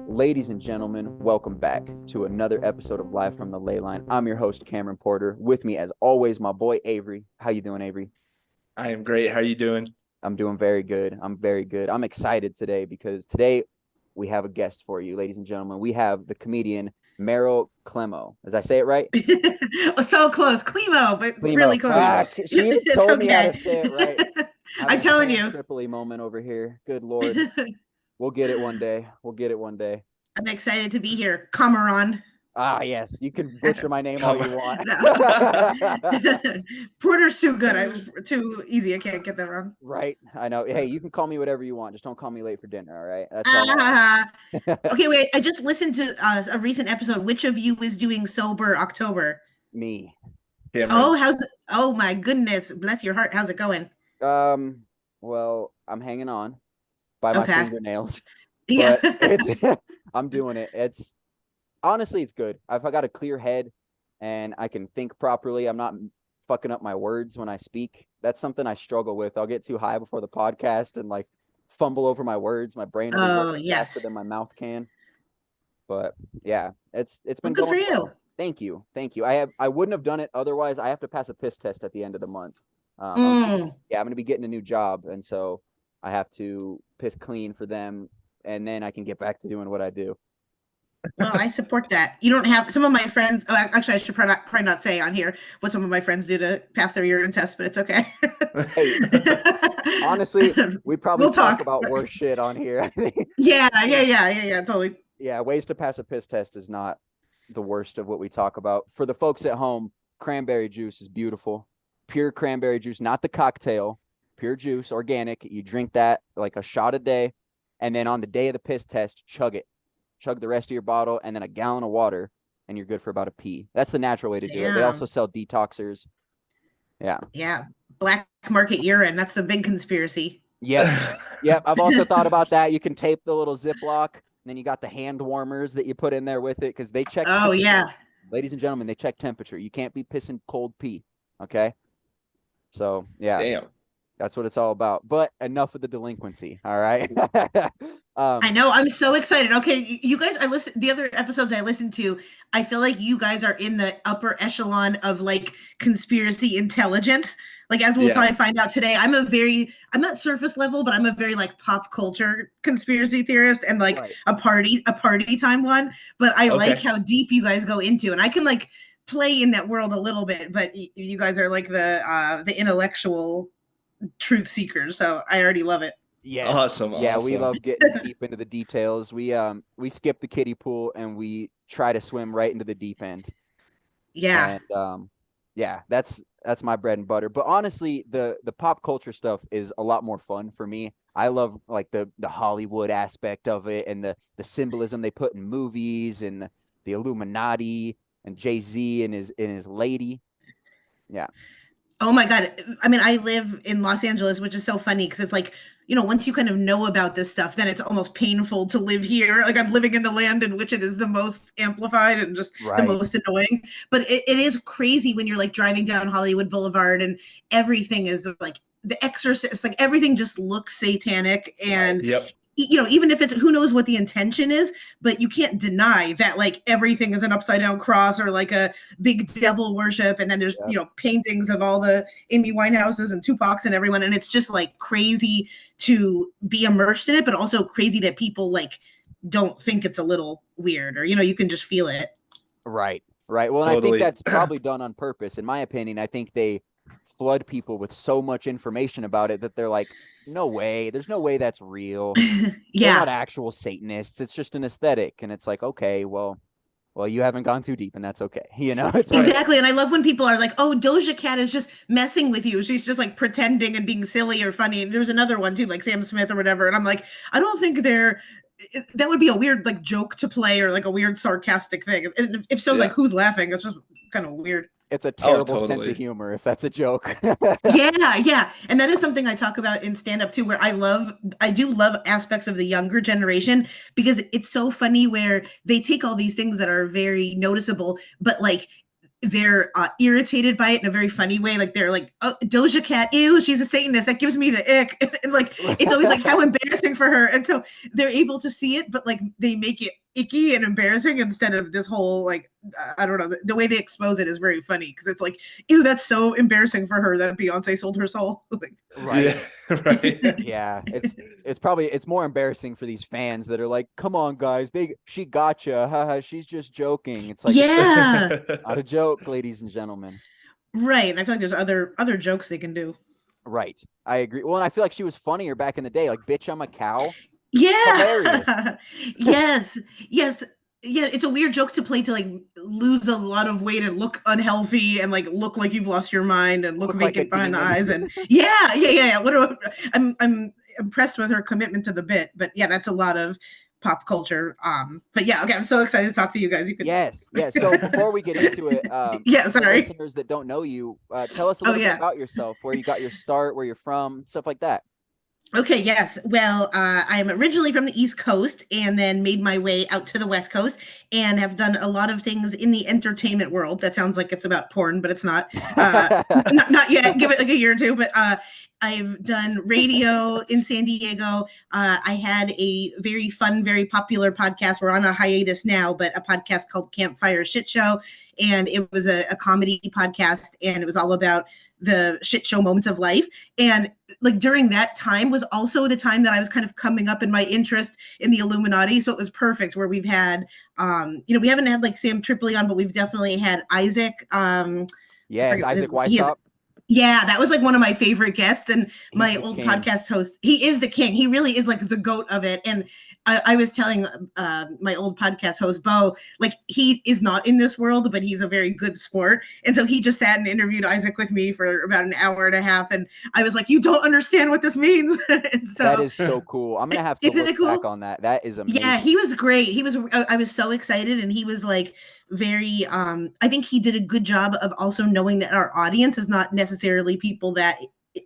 Ladies and gentlemen, welcome back to another episode of Live from the Ley Line. I'm your host, Cameron Porter. With me, as always, my boy Avery. How you doing, Avery? I am great. How are you doing? I'm doing very good. I'm very good. I'm excited today because today we have a guest for you, ladies and gentlemen. We have the comedian Meryl Klemow. Did I say it right? So close, Klemow, but Klemow. really close. She It's told me how to okay. say it right. I'm telling you. Tripoli moment over here. Good Lord. We'll get it one day. We'll get it one day. I'm excited to be here. Cameron. Ah, yes. You can butcher my name all you want. Porter's too good. Too easy. I can't get that wrong. Right. I know. Hey, you can call me whatever you want. Just don't call me late for dinner. All right. That's all. Okay, wait. I just listened to a recent episode. Which of you is doing sober October? Me. Cameron. Oh my goodness. Bless your heart. How's it going? Well, I'm hanging on by my fingernails. Yeah. But I'm doing it. Honestly, it's good. I've got a clear head and I can think properly. I'm not fucking up my words when I speak. That's something I struggle with. I'll get too high before the podcast and like fumble over my words. My brain will be faster than my mouth can. But yeah, it's been good for you. Well. Thank you. I wouldn't have done it otherwise. I have to pass a piss test at the end of the month. I'm going to be getting a new job, and so I have to piss clean for them, and then I can get back to doing what I do. Well, I support that. You don't have some of my friends. Oh, actually, I should probably not say on here what some of my friends do to pass their urine test, but it's okay. Hey, honestly, we'll talk about worse shit on here. Yeah, totally. Yeah, ways to pass a piss test is not the worst of what we talk about. For the folks at home, cranberry juice is beautiful. Pure cranberry juice, not the cocktail. Pure juice, organic. You drink that like a shot a day, and then on the day of the piss test, chug it. Chug the rest of your bottle, and then a gallon of water, and you're good for about a pee. That's the natural way to do it. They also sell detoxers. Yeah. Black market urine. That's the big conspiracy. Yep. I've also thought about that. You can tape the little Ziploc, and then you got the hand warmers that you put in there with it because they check. Oh, yeah. Ladies and gentlemen, they check temperature. You can't be pissing cold pee. Okay. So, yeah. Damn. That's what it's all about. But enough of the delinquency. All right. I know. I'm so excited. Okay, you guys, the other episodes I listened to, I feel like you guys are in the upper echelon of like conspiracy intelligence. Like, as we'll probably find out today, I'm not surface level, but I'm a very like pop culture conspiracy theorist and like a party time one. But I like how deep you guys go into, and I can like play in that world a little bit, but you guys are like the intellectual truth seekers, so I already love it. Yes. Awesome. Yeah, we love getting deep into the details. We skip the kiddie pool and we try to swim right into the deep end. Yeah. And that's my bread and butter. But honestly, the pop culture stuff is a lot more fun for me. I love like the Hollywood aspect of it and the symbolism they put in movies and the Illuminati and Jay-Z and his lady. Yeah. Oh my God. I mean, I live in Los Angeles, which is so funny because it's like, once you kind of know about this stuff, then it's almost painful to live here. Like I'm living in the land in which it is the most amplified and just the most annoying. But it is crazy when you're like driving down Hollywood Boulevard and everything is like The Exorcist, like everything just looks satanic. And even if it's, who knows what the intention is, but you can't deny that like everything is an upside down cross or like a big devil worship. And then there's, paintings of all the Amy Winehouses and Tupacs and everyone. And it's just like crazy to be immersed in it, but also crazy that people like don't think it's a little weird or, you can just feel it. Right. Well, totally. I think that's probably done on purpose. In my opinion, I think they flood people with so much information about it that they're like, no way, there's no way that's real. They're not actual Satanists. It's just an aesthetic. And it's like, okay, well, you haven't gone too deep and that's okay. It's exactly. And I love when people are like, oh, Doja Cat is just messing with you. She's just like pretending and being silly or funny. There's another one too, like Sam Smith or whatever. And I'm like, I don't think that would be a weird like joke to play or like a weird sarcastic thing. If so, like who's laughing? It's just kind of weird. It's a terrible sense of humor if that's a joke. Yeah. And that is something I talk about in stand-up too, where I do love aspects of the younger generation because it's so funny where they take all these things that are very noticeable, but like they're irritated by it in a very funny way. Like they're like, oh, Doja Cat, ew, she's a Satanist. That gives me the ick. And like, it's always like how embarrassing for her. And so they're able to see it, but like they make it icky and embarrassing instead of this whole like, I don't know, the way they expose it is very funny because it's like, ew, that's so embarrassing for her that Beyonce sold her soul. Like, right. Yeah, right. Yeah, it's more embarrassing for these fans that are like, come on guys, she gotcha, haha, she's just joking. It's like, yeah, it's not a joke, ladies and gentlemen. right. And I feel like there's other jokes they can do. Right, I agree. Well, and I feel like she was funnier back in the day, like, bitch, I'm a cow. Yeah. Hilarious. Yes. Yes. Yeah, it's a weird joke to play to like lose a lot of weight and look unhealthy and like look like you've lost your mind and look Like vacant behind the demon. eyes and yeah. I'm impressed with her commitment to the bit, but yeah, that's a lot of pop culture. But yeah, okay, I'm so excited to talk to you guys. You can Yes. So before we get into it, yeah, for sorry. listeners that don't know you, tell us a little bit about yourself, where you got your start, where you're from, stuff like that. Okay, yes. Well, I'm originally from the East Coast and then made my way out to the West Coast and have done a lot of things in the entertainment world. That sounds like it's about porn, but it's not. Not yet. Give it like a year or two. But I've done radio in San Diego. I had a very fun, very popular podcast. We're on a hiatus now, but a podcast called Campfire Sht Show. And it was a comedy podcast, and it was all about the shit show moments of life. And like during that time was also the time that I was kind of coming up in my interest in the Illuminati. So it was perfect where we've had, we haven't had like Sam Tripoli on, but we've definitely had Isaac. Yes, Isaac Weishaupt. Yeah, that was like one of my favorite guests. And my old king. Podcast host, he is the king. He really is like the goat of it. And I was telling my old podcast host, Bo, like he is not in this world, but he's a very good sport. And so he just sat and interviewed Isaac with me for about an hour and a half. And I was like, you don't understand what this means. And so that is so cool. I'm going to have to look back on that. That is amazing. Yeah, he was great. I was so excited. And he was like very, I think he did a good job of also knowing that our audience is not necessarily people that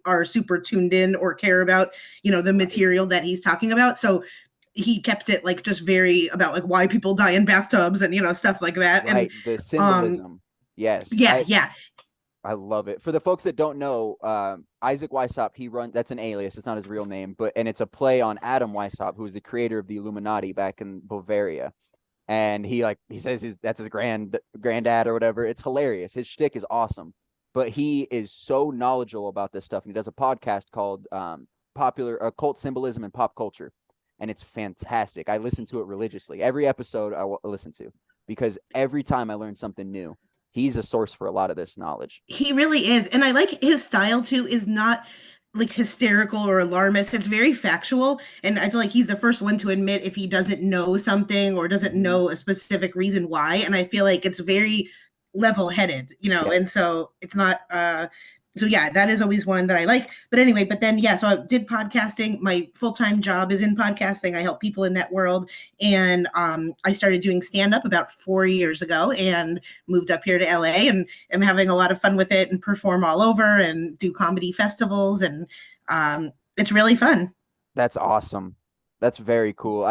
are super tuned in or care about, the material that he's talking about. So he kept it like just very about like why people die in bathtubs and, stuff like that. Right. And the symbolism. Yes. Yeah. I love it. For the folks that don't know, Isaac Weishaupt, that's an alias. It's not his real name, and it's a play on Adam Weishaupt, who was the creator of the Illuminati back in Bavaria. And he says that's his granddad or whatever. It's hilarious. His shtick is awesome, but he is so knowledgeable about this stuff. And he does a podcast called Popular Occult Symbolism and Pop Culture. And it's fantastic. I listen to it religiously. Every episode I listen to, because every time I learn something new. He's a source for a lot of this knowledge. He really is. And I like his style too, is not like hysterical or alarmist. It's very factual. And I feel like he's the first one to admit if he doesn't know something or doesn't know a specific reason why. And I feel like it's very level-headed, and so it's not, so yeah, that is always one that I like. But anyway, so I did podcasting. My full-time job is in podcasting. I help people in that world. And I started doing stand-up about 4 years ago and moved up here to LA and am having a lot of fun with it and perform all over and do comedy festivals. And it's really fun. That's awesome. That's very cool.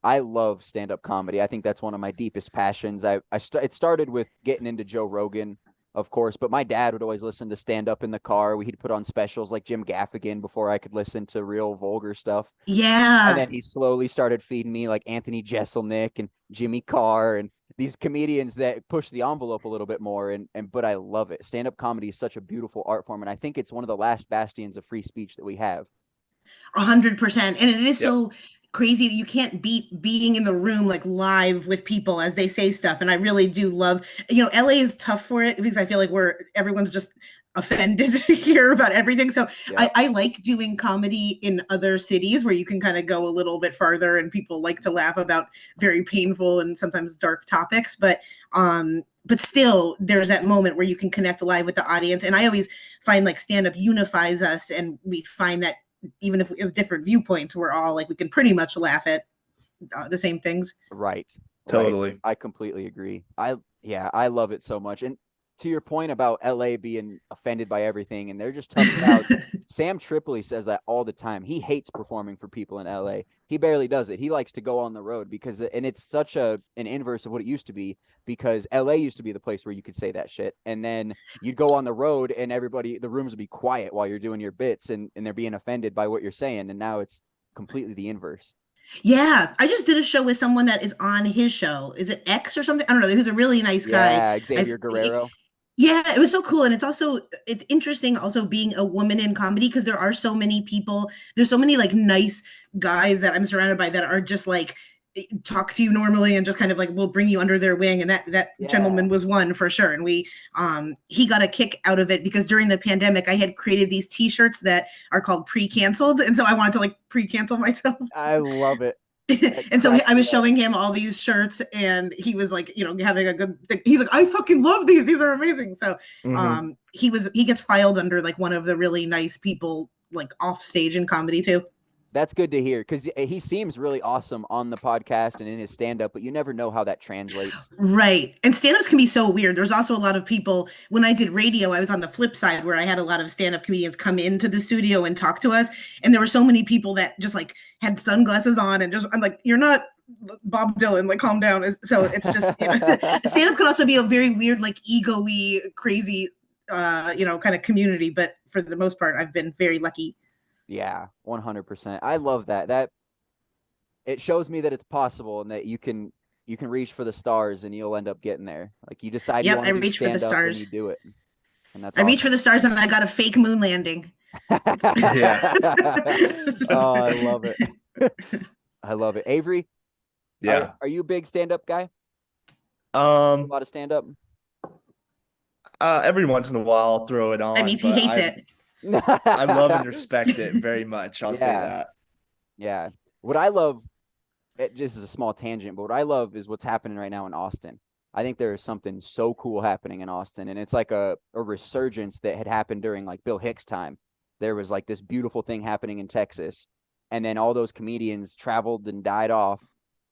I love stand-up comedy. I think that's one of my deepest passions. It started with getting into Joe Rogan, of course, but my dad would always listen to stand-up in the car. He'd put on specials like Jim Gaffigan before I could listen to real vulgar stuff. Yeah. And then he slowly started feeding me like Anthony Jeselnik and Jimmy Carr and these comedians that push the envelope a little bit more. But I love it. Stand-up comedy is such a beautiful art form, and I think it's one of the last bastions of free speech that we have. 100%. And it is so crazy that you can't beat being in the room like live with people as they say stuff. And I really do love, LA is tough for it because I feel like everyone's just offended here about everything. So I like doing comedy in other cities where you can kind of go a little bit farther and people like to laugh about very painful and sometimes dark topics. But still there's that moment where you can connect live with the audience. And I always find like stand-up unifies us, and we find that even if we have different viewpoints, we're all like, we can pretty much laugh at the same things. Right. Totally. Right. I completely agree. I love it so much. And to your point about LA being offended by everything and they're just tough crowds. Sam Tripoli says that all the time. He hates performing for people in LA. He barely does it. He likes to go on the road because, and it's such an inverse of what it used to be, because LA used to be the place where you could say that shit. And then you'd go on the road and the rooms would be quiet while you're doing your bits and they're being offended by what you're saying. And now it's completely the inverse. Yeah, I just did a show with someone that is on his show. Is it X or something? I don't know. He was a really nice guy. Yeah, Xavier Guerrero. Yeah, it was so cool. And it's interesting also being a woman in comedy, because there are so many people, there's so many like nice guys that I'm surrounded by that are just like talk to you normally and just kind of like will bring you under their wing. And that gentleman was one for sure. And he got a kick out of it because during the pandemic, I had created these t-shirts that are called pre-canceled. And so I wanted to like pre-cancel myself. I love it. And so I was showing him all these shirts and he was like, having a good thing. He's like, I fucking love these. These are amazing. So he gets filed under like one of the really nice people like off stage in comedy too. That's good to hear, because he seems really awesome on the podcast and in his stand-up, but you never know how that translates. Right. And stand-ups can be so weird. There's also a lot of people, when I did radio, I was on the flip side where I had a lot of stand-up comedians come into the studio and talk to us. And there were so many people that just like had sunglasses on and I'm like, you're not Bob Dylan, like calm down. So it's just, stand-up can also be a very weird, like ego-y, crazy, kind of community. But for the most part, I've been very lucky. Yeah, 100%. I love that. It shows me that it's possible and that you can reach for the stars and you'll end up getting there. Like you decide you want to do stand up and you do it. And that's I reached for the stars and I got a fake moon landing. Yeah. Oh, I love it. I love it. Avery? Yeah. Are you a big stand-up guy? A lot of stand-up? Every once in a while I'll throw it on. That means he hates it. I love and respect it very much. I'll say that. Yeah. What I love, this is a small tangent, but what I love is what's happening right now in Austin. I think there is something so cool happening in Austin, and it's like a resurgence that had happened during like Bill Hicks' time. There was like this beautiful thing happening in Texas, and then all those comedians traveled and died off.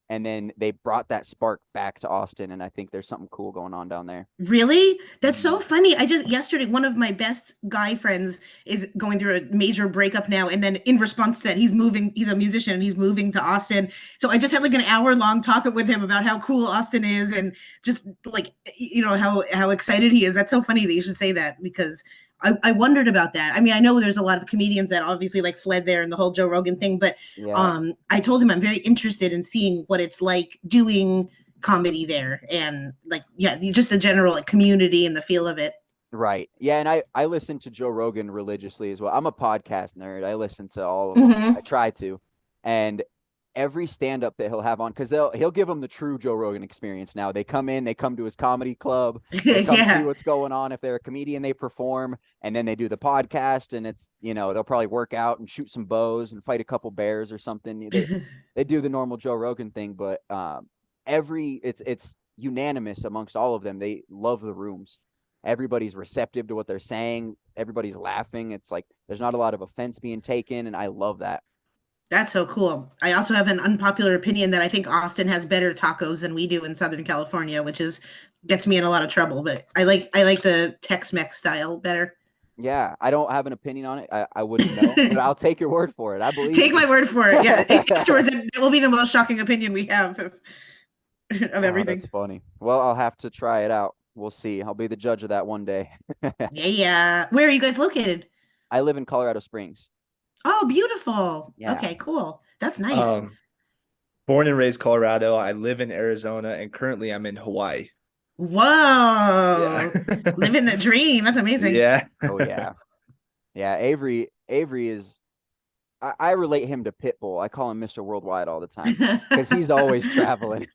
And then they brought that spark back to Austin. And I think there's something cool going on down there. Really? That's so funny. Yesterday, one of my best guy friends is going through a major breakup now. And then in response to that, he's a musician and he's moving to Austin. So I just had like an hour-long talk with him about how cool Austin is and just like, how excited he is. That's so funny that you should say that, because I wondered about that. I mean, I know there's a lot of comedians that obviously like fled there and the whole Joe Rogan thing, but I told him I'm very interested in seeing what it's like doing comedy there and like, just the general like community and the feel of it. Right. Yeah. And I listen to Joe Rogan religiously as well. I'm a podcast nerd. I listen to all of them. I try to. And every stand-up that he'll have on, because he'll give them the true Joe Rogan experience now. They come to his comedy club, they come see what's going on. If they're a comedian, they perform, and then they do the podcast, and it's, they'll probably work out and shoot some bows and fight a couple bears or something. They do the normal Joe Rogan thing, but it's unanimous amongst all of them. They love the rooms. Everybody's receptive to what they're saying. Everybody's laughing. It's like there's not a lot of offense being taken, and I love that. That's so cool. I also have an unpopular opinion that I think Austin has better tacos than we do in Southern California, which gets me in a lot of trouble. But I like the Tex-Mex style better. Yeah, I don't have an opinion on it. I wouldn't know, but I'll take your word for it. I believe. Take my word for it. Yeah, afterwards, it will be the most shocking opinion we have of everything. That's funny. Well, I'll have to try it out. We'll see. I'll be the judge of that one day. Yeah. Where are you guys located? I live in Colorado Springs. Oh, beautiful. Yeah. Okay, cool. That's nice. Born and raised Colorado. I live in Arizona, and currently I'm in Hawaii. Whoa. Yeah. Living the dream. That's amazing. Yeah. Oh, yeah. Yeah, Avery is, I relate him to Pitbull. I call him Mr. Worldwide all the time because he's always traveling.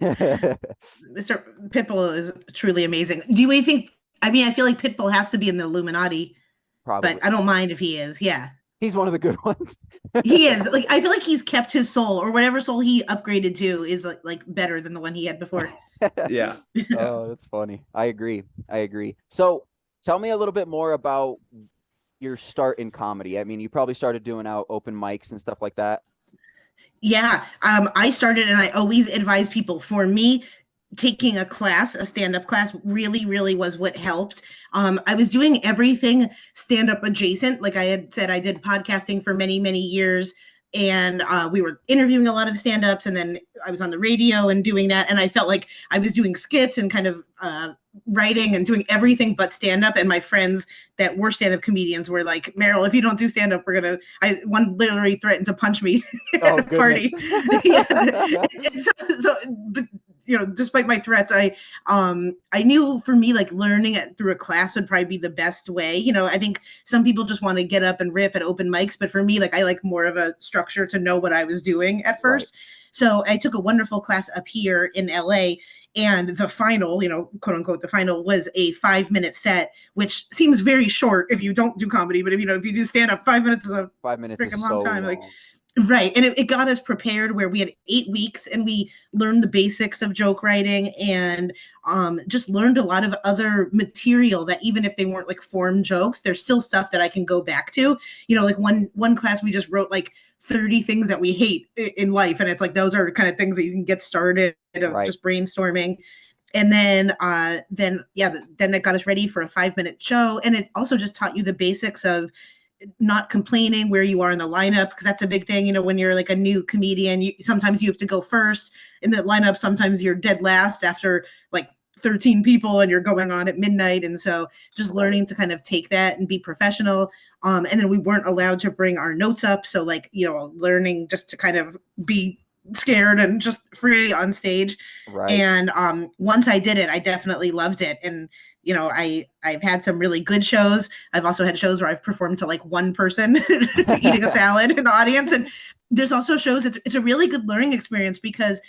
Mr. Pitbull is truly amazing. Do you think, I feel like Pitbull has to be in the Illuminati. Probably. But I don't mind if he is. Yeah. He's one of the good ones. He is. Like, I feel like he's kept his soul, or whatever soul he upgraded to is like better than the one he had before. Yeah. Oh, that's funny. I agree. So tell me a little bit more about your start in comedy. I mean, you probably started doing out open mics and stuff like that. Yeah. I started, and I always advise people, for me, taking a class, a stand-up class, really, really was what helped. I was doing everything stand-up adjacent. Like I had said, I did podcasting for many, many years, and we were interviewing a lot of stand-ups, and then I was on the radio and doing that, and I felt like I was doing skits and kind of writing and doing everything but stand-up. And my friends that were stand-up comedians were like, Meryl, if you don't do stand-up, one literally threatened to punch me at a party. Yeah. And but despite my threats, I knew for me, like learning it through a class would probably be the best way. I think some people just want to get up and riff at open mics, but for me, like I like more of a structure to know what I was doing at first. Right. So I took a wonderful class up here in LA, and the final, quote unquote, the final was a 5-minute set, which seems very short if you don't do comedy, but if you do stand up, 5 minutes is a 5 minutes freaking is long so time. long. Like, right. And it got us prepared where we had 8 weeks and we learned the basics of joke writing and just learned a lot of other material that even if they weren't like form jokes, there's still stuff that I can go back to. Like one class we just wrote like 30 things that we hate in life. And it's like, those are kind of things that you can get started of right. Just brainstorming. And then it got us ready for a 5-minute show. And it also just taught you the basics of not complaining where you are in the lineup, because that's a big thing. When you're like a new comedian, sometimes you have to go first in the lineup. Sometimes you're dead last after like 13 people and you're going on at midnight. And so just learning to kind of take that and be professional. And then we weren't allowed to bring our notes up. So like, learning just to kind of be scared and just free on stage. Right. And once I did it, I definitely loved it. And I've had some really good shows. I've also had shows where I've performed to like one person eating a salad in the audience. And there's also shows, it's a really good learning experience because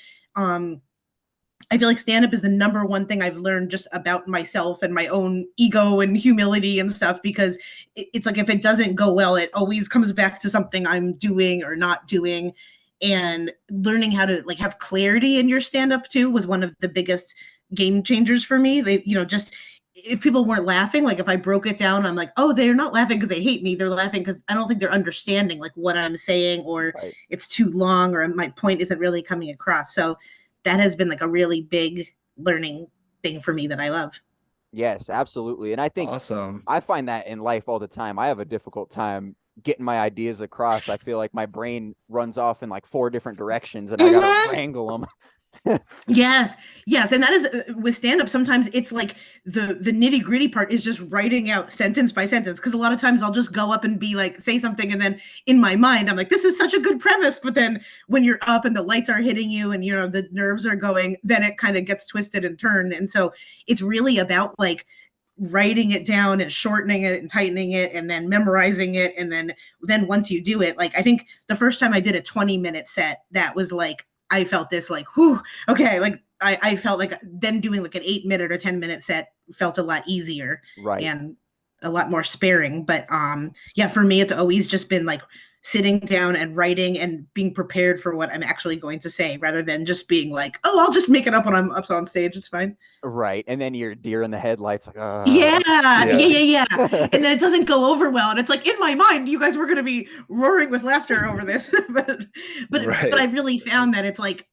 I feel like stand-up is the number one thing I've learned just about myself and my own ego and humility and stuff, because it's like, if it doesn't go well, it always comes back to something I'm doing or not doing. And learning how to like have clarity in your stand-up too was one of the biggest game changers for me. They, just if people weren't laughing, like if I broke it down, I'm like, oh, they're not laughing because they hate me. They're laughing because I don't think they're understanding like what I'm saying, or right. It's too long, or my point isn't really coming across. So that has been like a really big learning thing for me that I love. Yes, absolutely. And I think awesome. I find that in life all the time. I have a difficult time getting my ideas across. I feel like my brain runs off in like 4 different directions and I got to wrangle them. Yes. And that is with stand-up. Sometimes it's like the nitty-gritty part is just writing out sentence by sentence. Because a lot of times I'll just go up and be like, say something, and then in my mind I'm like, this is such a good premise. But then when you're up and the lights are hitting you and the nerves are going, then it kind of gets twisted and turned. And so it's really about like writing it down and shortening it and tightening it and then memorizing it. And then once you do it, like I think the first time I did a 20-minute set, that was like, I felt this like, whew, okay. Like I felt like then doing like an 8-minute or 10-minute set felt a lot easier, right, and a lot more sparing. But for me, it's always just been like sitting down and writing and being prepared for what I'm actually going to say, rather than just being like, oh, I'll just make it up when I'm up on stage. It's fine. Right. And then you're deer in the headlights. Like, yeah. And then it doesn't go over well. And it's like, in my mind, you guys were going to be roaring with laughter over this. but I've really found that it's like,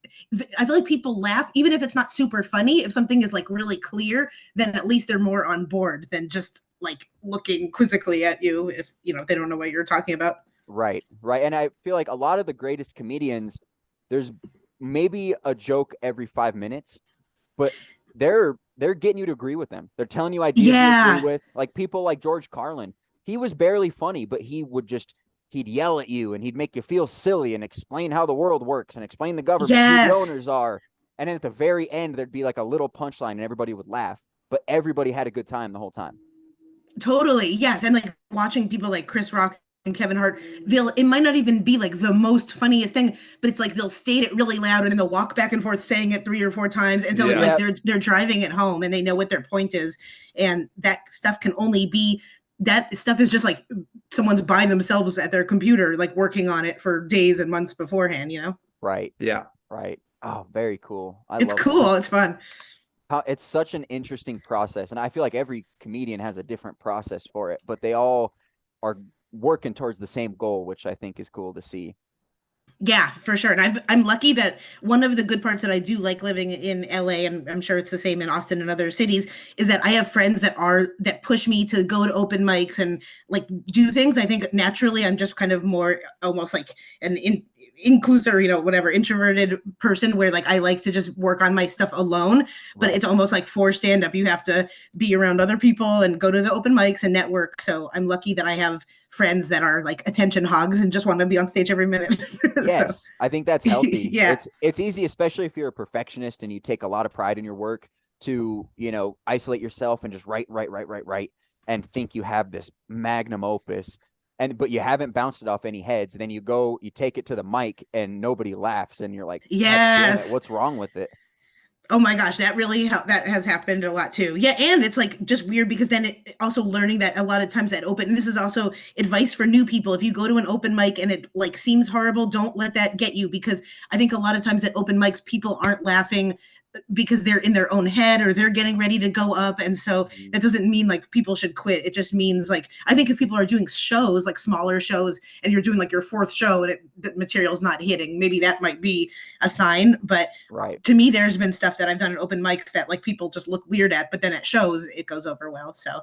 I feel like people laugh, even if it's not super funny. If something is like really clear, then at least they're more on board than just like looking quizzically at you if, they don't know what you're talking about. Right. And I feel like a lot of the greatest comedians, there's maybe a joke every 5 minutes, but they're getting you to agree with them. They're telling you ideas you agree with. Like people like George Carlin, he was barely funny, but he'd yell at you and he'd make you feel silly and explain how the world works and explain the government, who the owners are. And then at the very end, there'd be like a little punchline and everybody would laugh, but everybody had a good time the whole time. Totally. Yes. And like watching people like Chris Rock and Kevin Hart, it might not even be like the most funniest thing, but it's like they'll state it really loud and then they'll walk back and forth saying it 3 or 4 times. And so it's like they're driving it home and they know what their point is. And that stuff is just like someone's by themselves at their computer, like working on it for days and months beforehand, Right. Yeah. Right. Oh, very cool. It's cool. It's fun. It's such an interesting process. And I feel like every comedian has a different process for it, but they all are working towards the same goal, which I think is cool to see. Yeah, for sure. And I'm lucky that one of the good parts that I do like living in LA, and I'm sure it's the same in Austin and other cities, is that I have friends that push me to go to open mics and like do things. I think naturally I'm just kind of more almost like an inclusive, whatever, introverted person where like I like to just work on my stuff alone. But Right. it's almost like for stand up, you have to be around other people and go to the open mics and network. So I'm lucky that I have friends that are like attention hogs and just want to be on stage every minute. Yes, So, I think that's healthy. yeah. It's easy, especially if you're a perfectionist and you take a lot of pride in your work, to, isolate yourself and just write, and think you have this magnum opus, but you haven't bounced it off any heads. Then you take it to the mic and nobody laughs, and you're like, God damn it, Yes. what's wrong with it? Oh my gosh, that has happened a lot too. Yeah, and it's like just weird because then it also learning that a lot of times at open, and this is also advice for new people. If you go to an open mic and it like seems horrible, don't let that get you, because I think a lot of times at open mics people aren't laughing because they're in their own head or they're getting ready to go up. And so that doesn't mean like people should quit. It just means like, I think if people are doing shows, like smaller shows, and you're doing like your fourth show and the material's not hitting, maybe that might be a sign. But Right. to me, there's been stuff that I've done at open mics that like people just look weird at, but then at shows, it goes over well. So.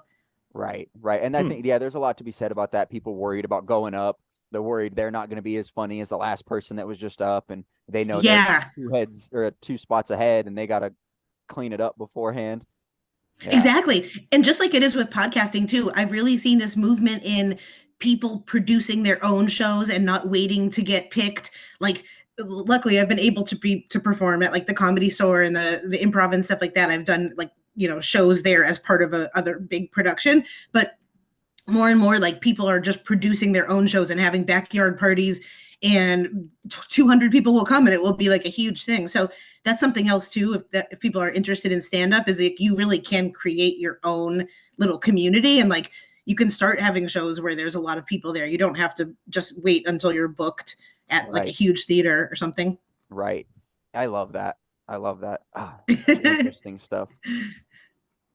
Right. And I think, there's a lot to be said about that. People worried about going up. They're worried they're not going to be as funny as the last person that was just up, and they know Yeah. they're two spots ahead, and they got to clean it up beforehand. Yeah. Exactly. And just like it is with podcasting too, I've really seen this movement in people producing their own shows and not waiting to get picked. Like, luckily I've been able to perform at like the Comedy Store and the Improv and stuff like that. I've done like, shows there as part of a other big production, but more and more like people are just producing their own shows and having backyard parties, and 200 people will come and it will be like a huge thing. So that's something else too. If people are interested in stand up, is like you really can create your own little community, and like you can start having shows where there's a lot of people there. You don't have to just wait until you're booked at like a huge theater or something. Right. I love that. Interesting stuff.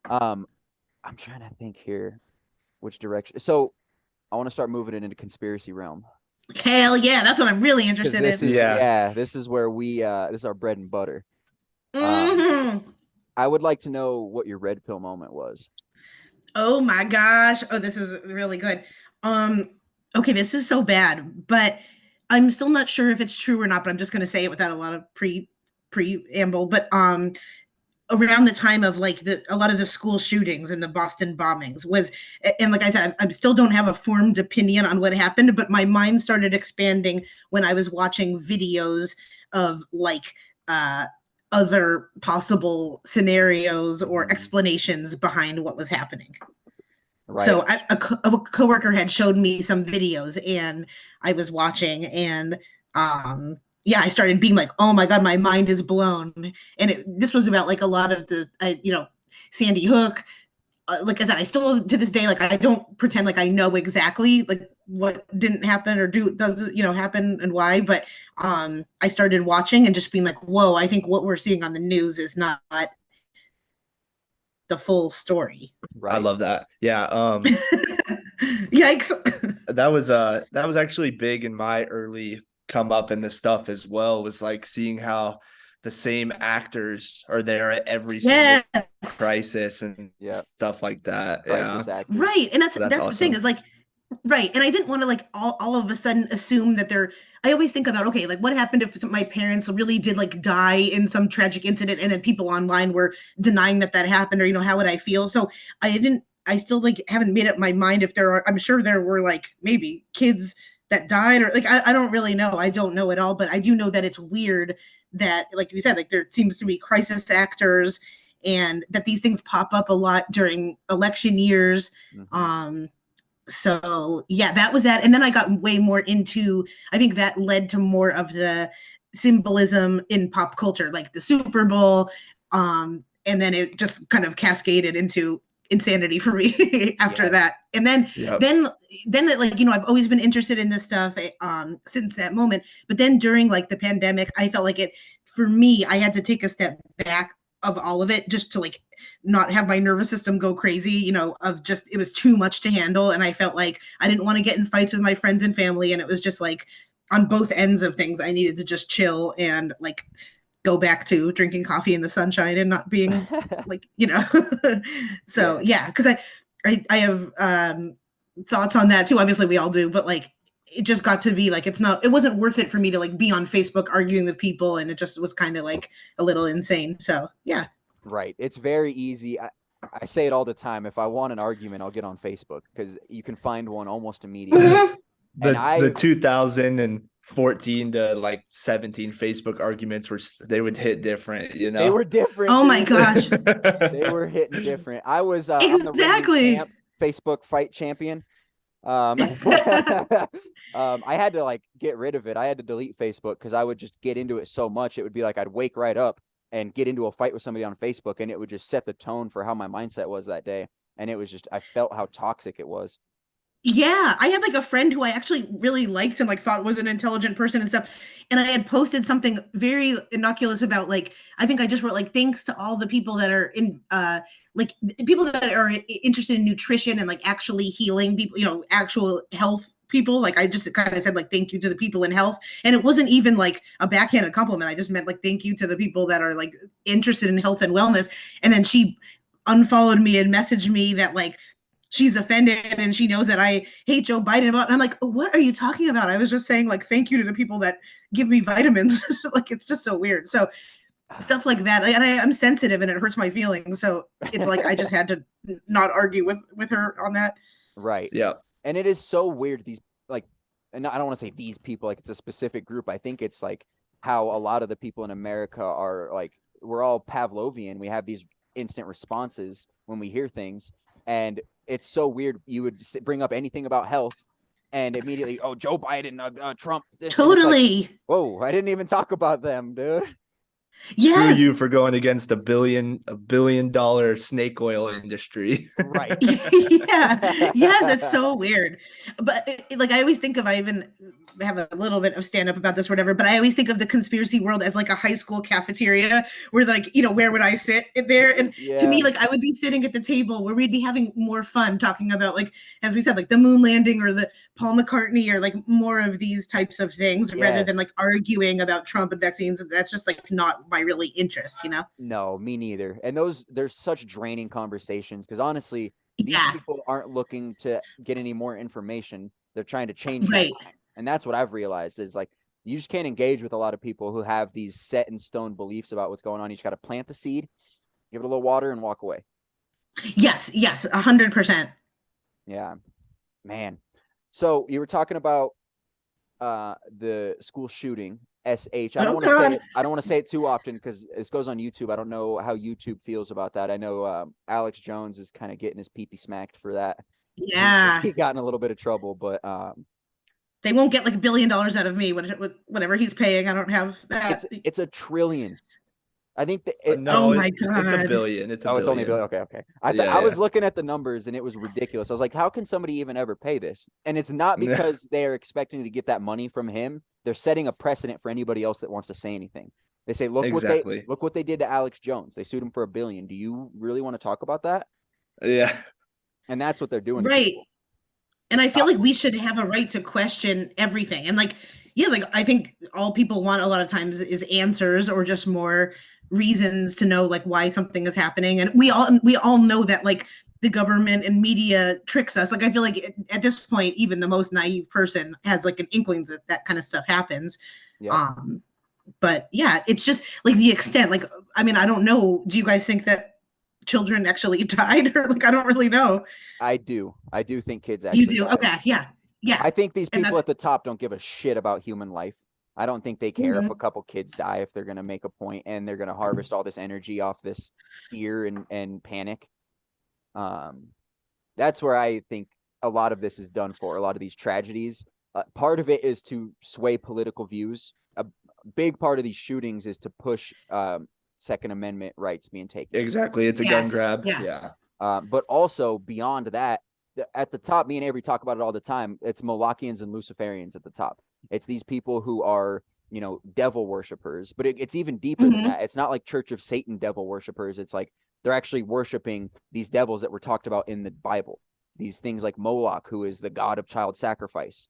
I'm trying to think here which direction. So I want to start moving it into conspiracy realm. Hell yeah, that's what I'm really interested in. This is where this is our bread and butter. I would like to know what your red pill moment was. Oh my gosh. Oh, this is really good. Okay, this is so bad, but I'm still not sure if it's true or not, but I'm just going to say it without a lot of preamble. But around the time of like a lot of the school shootings and the Boston bombings was, and like I said, I still don't have a formed opinion on what happened, but my mind started expanding when I was watching videos of like other possible scenarios or explanations behind what was happening. Right. So a coworker had showed me some videos and I was watching, and I started being like, oh my God, my mind is blown. And this was about like a lot of Sandy Hook. Like I said, I still to this day, like I don't pretend like I know exactly like what didn't happen or does happen and why. But I started watching and just being like, whoa, I think what we're seeing on the news is not the full story. Right. I love that. Yeah. Yikes. That was actually big in my early come up in this stuff as well, was like seeing how the same actors are there at every single crisis and stuff like that. Right. And that's awesome. The thing is like, right. And I didn't want to like all of a sudden assume that I always think about, okay, like what happened if my parents really did like die in some tragic incident and then people online were denying that happened, or, how would I feel? So I still like haven't made up my mind if I'm sure there were like maybe kids that died, or like, I don't really know. I don't know at all, but I do know that it's weird that, like you said, like there seems to be crisis actors and that these things pop up a lot during election years. So yeah, that was that. And then I got way more into, I think that led to more of the symbolism in pop culture, like the Super Bowl. And then it just kind of cascaded into insanity for me after that. And then it, like, I've always been interested in this stuff since that moment. But then during like the pandemic, I felt like for me, I had to take a step back of all of it just to like not have my nervous system go crazy, it was too much to handle. And I felt like I didn't want to get in fights with my friends and family. And it was just like, on both ends of things, I needed to just chill and like go back to drinking coffee in the sunshine and not being like, so yeah, because I have thoughts on that too. Obviously we all do, but like it just got to be like it wasn't worth it for me to like be on Facebook arguing with people, and it just was kind of like a little insane. So yeah. Right. It's very easy. I say it all the time. If I want an argument, I'll get on Facebook because you can find one almost immediately. The 2014 to like 17 Facebook arguments they would hit different, They were different. Oh my gosh. They were hitting different. I was exactly I'm the Facebook fight champion. I had to like get rid of it. I had to delete Facebook because I would just get into it so much. It would be like I'd wake right up and get into a fight with somebody on Facebook, and it would just set the tone for how my mindset was that day. And it was just, I felt how toxic it was. Yeah, I had like a friend who I actually really liked and like thought was an intelligent person and stuff. And I had posted something very innocuous about like I think I just wrote like thanks to all the people that are in like people that are interested in nutrition and like actually healing people, actual health people. Like I just kind of said like thank you to the people in health, and it wasn't even like a backhanded compliment. I just meant like thank you to the people that are like interested in health and wellness. And then she unfollowed me and messaged me that like she's offended and she knows that I hate Joe Biden. And I'm like, what are you talking about? I was just saying like thank you to the people that give me vitamins. Like it's just so weird. So stuff like that, and I'm sensitive and it hurts my feelings. So it's like I just had to not argue with her on that. Right. Yeah. And it is so weird. These like, and I don't want to say these people like it's a specific group. I think it's like how a lot of the people in America are like we're all Pavlovian. We have these instant responses when we hear things, and it's so weird. You would bring up anything about health and immediately, oh, Joe Biden, Trump. Totally. Like, whoa, I didn't even talk about them, dude. Yes. Screw you for going against a $1 billion snake oil industry. Right. Yeah. Yes, it's so weird. But like I always think of, I even have a little bit of stand up about this or whatever, but I always think of the conspiracy world as like a high school cafeteria where like, where would I sit there? And to me, like I would be sitting at the table where we'd be having more fun talking about like, as we said, like the moon landing or the Paul McCartney or like more of these types of things rather than like arguing about Trump and vaccines. That's just like not my really interest, No, me neither. And there's such draining conversations because honestly, these people aren't looking to get any more information. They're trying to change right. And that's what I've realized is like you just can't engage with a lot of people who have these set in stone beliefs about what's going on. You just got to plant the seed, give it a little water, and walk away. Yes, 100%. Yeah, man. So you were talking about the school shooting. SH. I don't want to say it too often because this goes on YouTube. I don't know how YouTube feels about that. I know Alex Jones is kind of getting his pee-pee smacked for that. Yeah, he got in a little bit of trouble, but they won't get like $1 billion out of me. Whatever he's paying, I don't have that. It's $1 trillion. I think that oh my God. It's $1 billion. It's only $1 billion. Okay. I was looking at the numbers and it was ridiculous. I was like, how can somebody even ever pay this? And it's not because they're expecting to get that money from him. They're setting a precedent for anybody else that wants to say anything. They say, look what they did to Alex Jones. They sued him for $1 billion. Do you really want to talk about that? Yeah. And that's what they're doing. Right. And I feel like we should have a right to question everything. And like, like I think all people want a lot of times is answers or just more reasons to know like why something is happening. And we all know that like the government and media tricks us. Like I feel like at this point, even the most naive person has like an inkling that kind of stuff happens. Yep. But yeah, it's just like the extent. Like I mean, I don't know. Do you guys think that children actually died, or like I don't really know? I do think kids actually. You do? died. Okay, yeah. I think these people at the top don't give a shit about human life. I don't think they care if a couple kids die, if they're going to make a point and they're going to harvest all this energy off this fear and panic. That's where I think a lot of this is done for, a lot of these tragedies. Part of it is to sway political views. A big part of these shootings is to push Second Amendment rights being taken. Exactly. It's a gun grab. Yeah. But also beyond that, at the top, me and Avery talk about it all the time. It's Molochians and Luciferians at the top. It's these people who are, devil worshippers, but it's even deeper than that. It's not like Church of Satan devil worshippers. It's like they're actually worshiping these devils that were talked about in the Bible. These things like Moloch, who is the god of child sacrifice.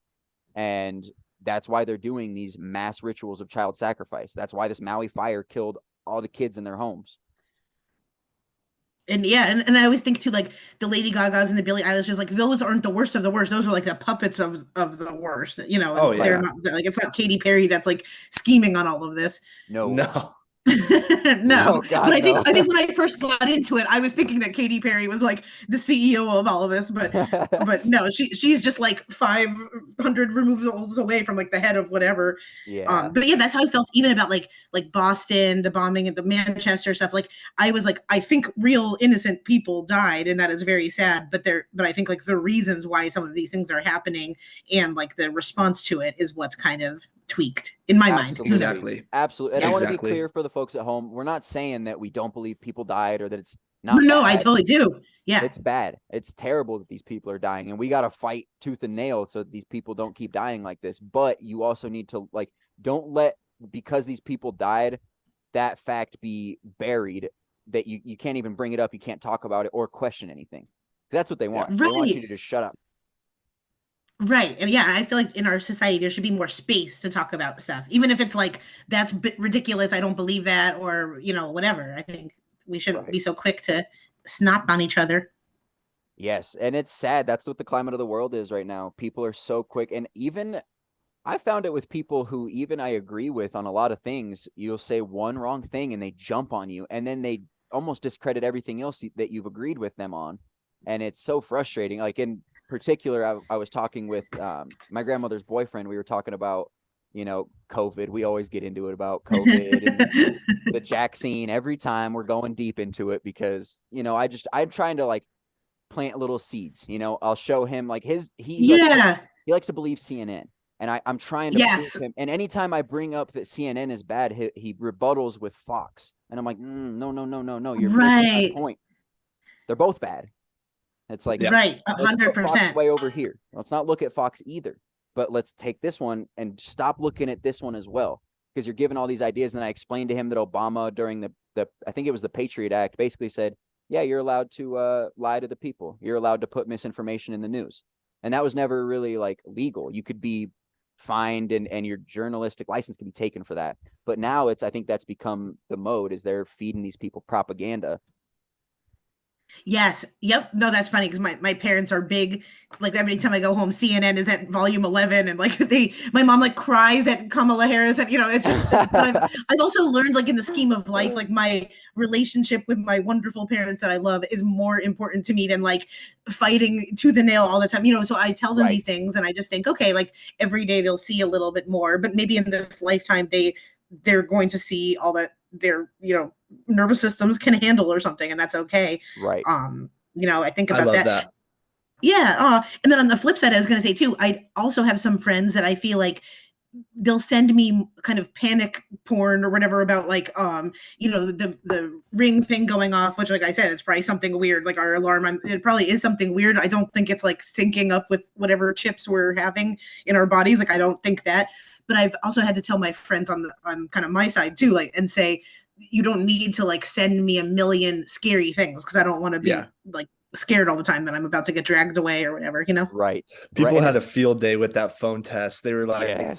And that's why they're doing these mass rituals of child sacrifice. That's why this Maui fire killed all the kids in their homes. And yeah, and I always think too, like the Lady Gagas and the Billie Eilishes, like those aren't the worst of the worst. Those are like the puppets of the worst, you know. Oh, And they're yeah. not like, it's not Katy Perry that's like scheming on all of this. No. No. No, Oh, God, but I think no. when I first got into it, I was thinking that Katy Perry was like the CEO of all of this, but no, she's just like 500 removals away from like the head of whatever. Yeah. But yeah, that's how I felt even about like Boston, the bombing and the Manchester stuff. Like I was like, I think real innocent people died, and that is very sad. But I think like the reasons why some of these things are happening and like the response to it is what's kind of tweaked in my mind. Exactly. Absolutely. And Yeah. I want to be Exactly. clear for the folks at home. We're not saying that we don't believe people died or that it's not No, bad. I totally do. Yeah. It's bad. It's terrible that these people are dying, and we got to fight tooth and nail so that these people don't keep dying like this. But you also need to like, don't let, because these people died, that fact be buried, that you can't even bring it up. You can't talk about it or question anything. That's what they want. They want you to just shut up. Right. And yeah, I feel like in our society, there should be more space to talk about stuff, even if it's like, that's a bit ridiculous. I don't believe that, or, you know, whatever. I think we shouldn't be so quick to snap on each other. Yes. And it's sad. That's what the climate of the world is right now. People are so quick. And even I found it with people who even I agree with on a lot of things. You'll say one wrong thing and they jump on you, and then they almost discredit everything else that you've agreed with them on. And it's so frustrating. Like in particular, I was talking with my grandmother's boyfriend. We were talking about, you know, COVID. We always get into it about COVID and the Jack scene every time. We're going deep into it because, you know, I'm trying to like plant little seeds. You know, I'll show him like he likes to believe CNN. And I'm trying to prove him. And anytime I bring up that CNN is bad, he rebuttals with Fox. And I'm like, no. You're missing my point. They're both bad. It's like, right, 100%. Let's put Fox way over here. Let's not look at Fox either. But let's take this one and stop looking at this one as well. Because you're giving all these ideas. And I explained to him that Obama during the I think it was the Patriot Act, basically said, yeah, you're allowed to lie to the people. You're allowed to put misinformation in the news. And that was never really like legal. You could be fined and your journalistic license can be taken for that. But now I think that's become the mode, is they're feeding these people propaganda. Yes. Yep. No, that's funny because my parents are big. Like every time I go home, CNN is at volume 11, and like my mom like cries at Kamala Harris, and you know, it's just. But I've also learned, like in the scheme of life, like my relationship with my wonderful parents that I love is more important to me than like fighting to the nail all the time. You know, so I tell them these things, and I just think, okay, like every day they'll see a little bit more, but maybe in this lifetime they're going to see all that their, you know, nervous systems can handle or something, and that's okay. Right. You know, I think about that. Yeah. And then on the flip side, I was going to say too, I also have some friends that I feel like they'll send me kind of panic porn or whatever about like, you know, the ring thing going off, which like I said, it's probably something weird, like our alarm. It probably is something weird. I don't think it's like syncing up with whatever chips we're having in our bodies. Like, I don't think that. But I've also had to tell my friends on kind of my side too, like, and say, you don't need to like send me a million scary things because I don't want to be like scared all the time that I'm about to get dragged away or whatever, you know? Right. People had a field day with that phone test. They were like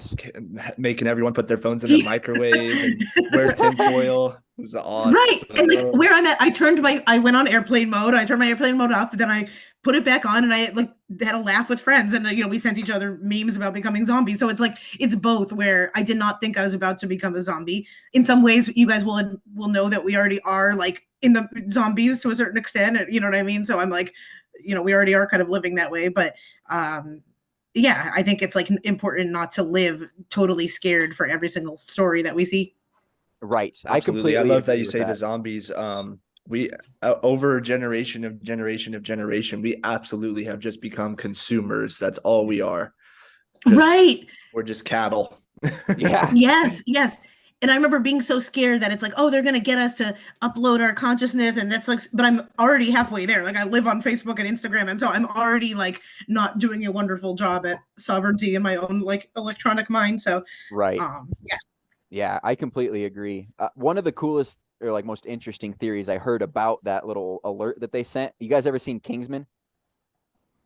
making everyone put their phones in the microwave and wear tinfoil. It was awesome. Right. And like, where I'm at, I went on airplane mode. I turned my airplane mode off, but then I put it back on and I like had a laugh with friends, and you know, we sent each other memes about becoming zombies. So it's like, it's both, where I did not think I was about to become a zombie. In some ways, you guys will know that we already are like in the zombies to a certain extent, you know what I mean? So I'm like, you know, we already are kind of living that way, but yeah, I think it's like important not to live totally scared for every single story that we see. Right. Absolutely. I love that you say the zombies. We over generation of generation, we absolutely have just become consumers. That's all we are. Right. We're just cattle. Yeah. Yes. And I remember being so scared that it's like, oh, they're going to get us to upload our consciousness. And that's like, but I'm already halfway there. Like, I live on Facebook and Instagram. And so I'm already like not doing a wonderful job at sovereignty in my own like electronic mind. So, right. Yeah. Yeah, I completely agree. One of the coolest or like most interesting theories I heard about that little alert that they sent. You guys ever seen Kingsman?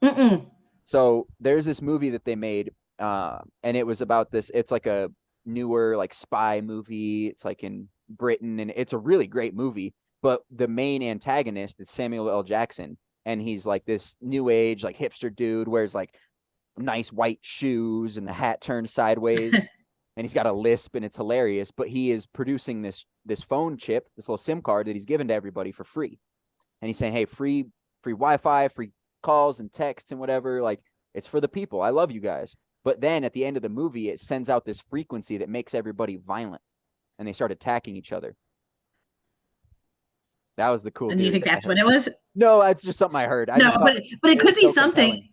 Mm-mm. So there's this movie that they made. And it was about this. It's like a newer like spy movie. It's like in Britain, and it's a really great movie. But the main antagonist is Samuel L. Jackson, and he's like this new age like hipster dude, wears like nice white shoes and the hat turned sideways. And he's got a lisp, and it's hilarious. But he is producing this phone chip, this little SIM card that he's given to everybody for free. And he's saying, hey, free Wi-Fi, free calls and texts and whatever. Like, it's for the people. I love you guys. But then at the end of the movie, it sends out this frequency that makes everybody violent, and they start attacking each other. That was the cool. And do you think that's what it was? No, that's just something I heard. No, but it could be something. Compelling.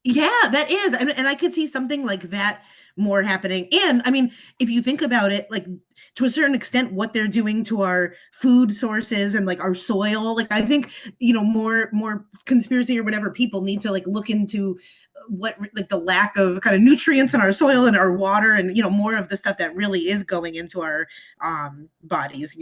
Yeah, that is. And I could see something like that more happening. And I mean, if you think about it, like to a certain extent, what they're doing to our food sources and like our soil, like I think, more conspiracy or whatever people need to like look into what like the lack of kind of nutrients in our soil and our water, and more of the stuff that really is going into our bodies,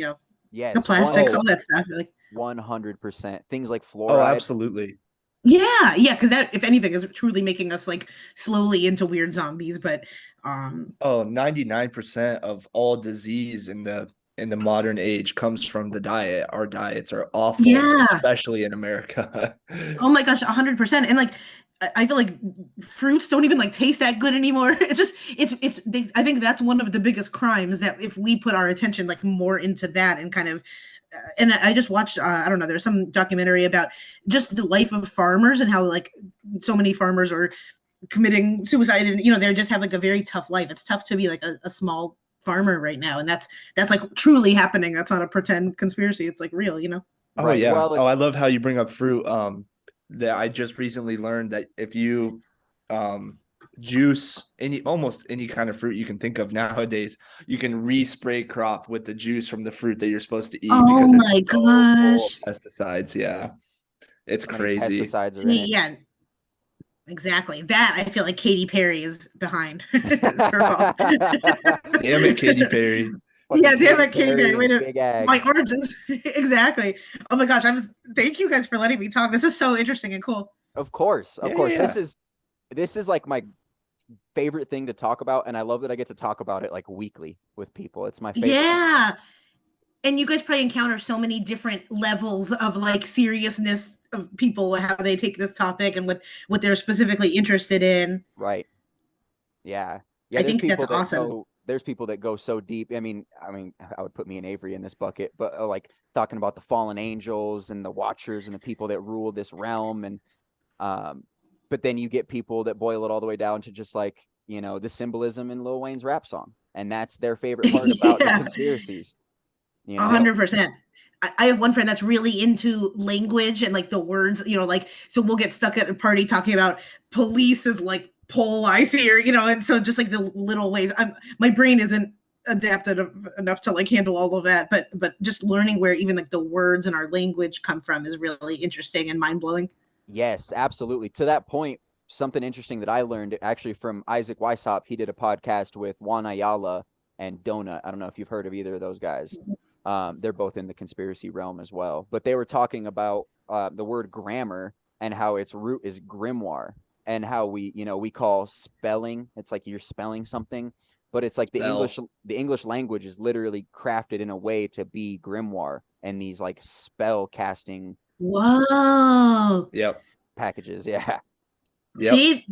yes, the plastics, all that stuff. Like 100%. Things like fluoride. Oh, absolutely. Yeah, because that, if anything, is truly making us like slowly into weird zombies. But 99% of all disease in the modern age comes from the diet. Our diets are awful, especially in America. Oh my gosh, 100%. And like, I feel like fruits don't even like taste that good anymore. It's just, I think that's one of the biggest crimes, that if we put our attention like more into that and kind of, and I just watched, I don't know, there's some documentary about just the life of farmers and how like so many farmers are committing suicide, and they just have like a very tough life. It's tough to be like a small farmer right now, and that's like truly happening. That's not a pretend conspiracy. It's like real, Oh right. Yeah. Well, I love how you bring up fruit. That I just recently learned that if you juice almost any kind of fruit you can think of nowadays, you can respray crop with the juice from the fruit that you're supposed to eat. Oh my gosh. Pesticides. Yeah. It's crazy. Pesticides are in it. Yeah. Exactly. That I feel like Katy Perry is behind. It's her fault. Damn it, Katy Perry. Yeah, damn it, Katy Perry. Wait, my origins. Exactly. Oh my gosh. Thank you guys for letting me talk. This is so interesting and cool. Of course. Yeah. This is like my favorite thing to talk about, and I love that I get to talk about it like weekly with people. It's my favorite. Yeah. And you guys probably encounter so many different levels of like seriousness of people, how they take this topic and what they're specifically interested in. Right. Yeah. I think that's awesome. There's people that go so deep. I mean, I would put me and Avery in this bucket, but like talking about the fallen angels and the watchers and the people that rule this realm. And, but then you get people that boil it all the way down to just like, the symbolism in Lil Wayne's rap song. And that's their favorite part about the conspiracies. 100%. I have one friend that's really into language and like the words, like, so we'll get stuck at a party talking about police is like pole I see, or, and so just like the little ways my brain isn't adapted enough to like handle all of that. But just learning where even like the words in our language come from is really interesting and mind blowing. Yes, absolutely. To that point, something interesting that I learned actually from Isaac Weishaupt. He did a podcast with Juan Ayala and Donut. I don't know if you've heard of either of those guys. They're both in the conspiracy realm as well, but they were talking about the word grammar and how its root is grimoire, and how we call spelling. It's like you're spelling something, but it's like the English language is literally crafted in a way to be grimoire and these like spell casting. Whoa. Yep. Packages. Yeah. Yep. See,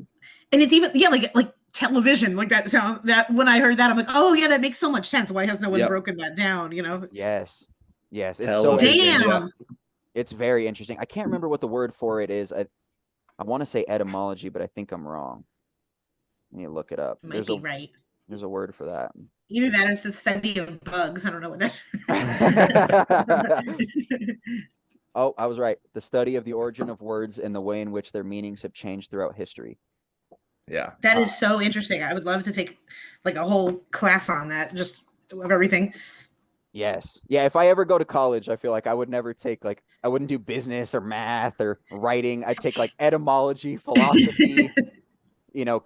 and it's even like television, like that sound, that when I heard that, I'm like, oh yeah, that makes so much sense. Why has no one broken that down? Yes. It's television, so damn. It's very interesting. I can't remember what the word for it is. I want to say etymology, but I think I'm wrong. Let me look it up. Might be right. There's a word for that. Either that or it's the study of bugs. I don't know what that. Oh, I was right. The study of the origin of words and the way in which their meanings have changed throughout history. Yeah. That is so interesting. I would love to take like a whole class on that, just of everything. Yes. Yeah. If I ever go to college, I feel like I would never take I wouldn't do business or math or writing. I'd take like etymology, philosophy,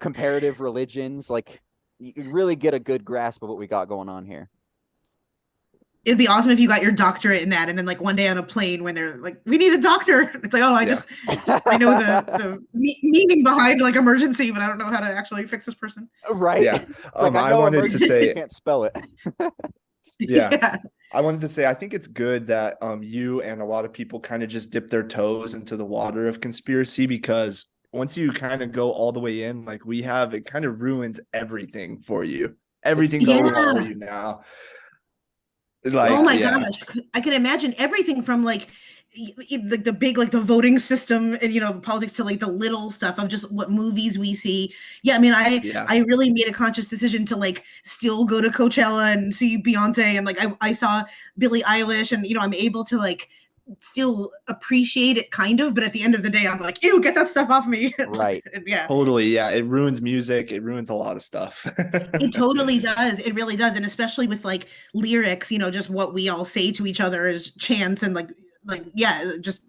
comparative religions. Like you really get a good grasp of what we got going on here. it'd be awesome if you got your doctorate in that, and then like one day on a plane when they're like, "We need a doctor," it's like, "Oh, I know the meaning behind like emergency, but I don't know how to actually fix this person." Right. Yeah. It's like, I know wanted to emergency, say, can't spell it. yeah. I wanted to say, I think it's good that you and a lot of people kind of just dip their toes into the water of conspiracy, because once you kind of go all the way in, like we have, it kind of ruins everything for you. Everything goes wrong for you now. Like, oh my gosh, I can imagine everything from like the big, like the voting system and politics, to like the little stuff of just what movies we see. Yeah, I mean, I really made a conscious decision to like still go to Coachella and see Beyonce, and like I saw Billie Eilish, and I'm able to like still appreciate it kind of, but at the end of the day I'm like, ew, get that stuff off me. Right. Yeah, totally. Yeah, it ruins music, it ruins a lot of stuff. it totally does, it really does. And especially with like lyrics, just what we all say to each other as chants, and like yeah, just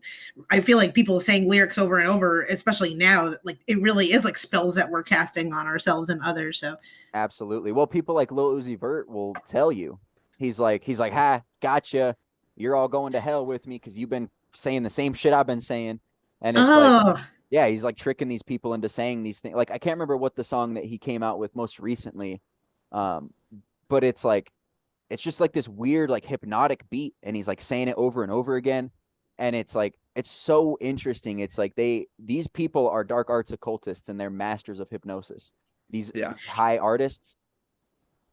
I feel like people saying lyrics over and over, especially now, like it really is like spells that we're casting on ourselves and others. So Absolutely. Well, people like Lil Uzi Vert will tell you, he's like, ha, gotcha. You're all going to hell with me because you've been saying the same shit I've been saying. And it's like, yeah, he's like tricking these people into saying these things. Like, I can't remember what the song that he came out with most recently. But it's like, it's just like this weird, like hypnotic beat. And he's like saying it over and over again. And it's like, it's so interesting. It's like these people are dark arts occultists and they're masters of hypnosis. These high artists.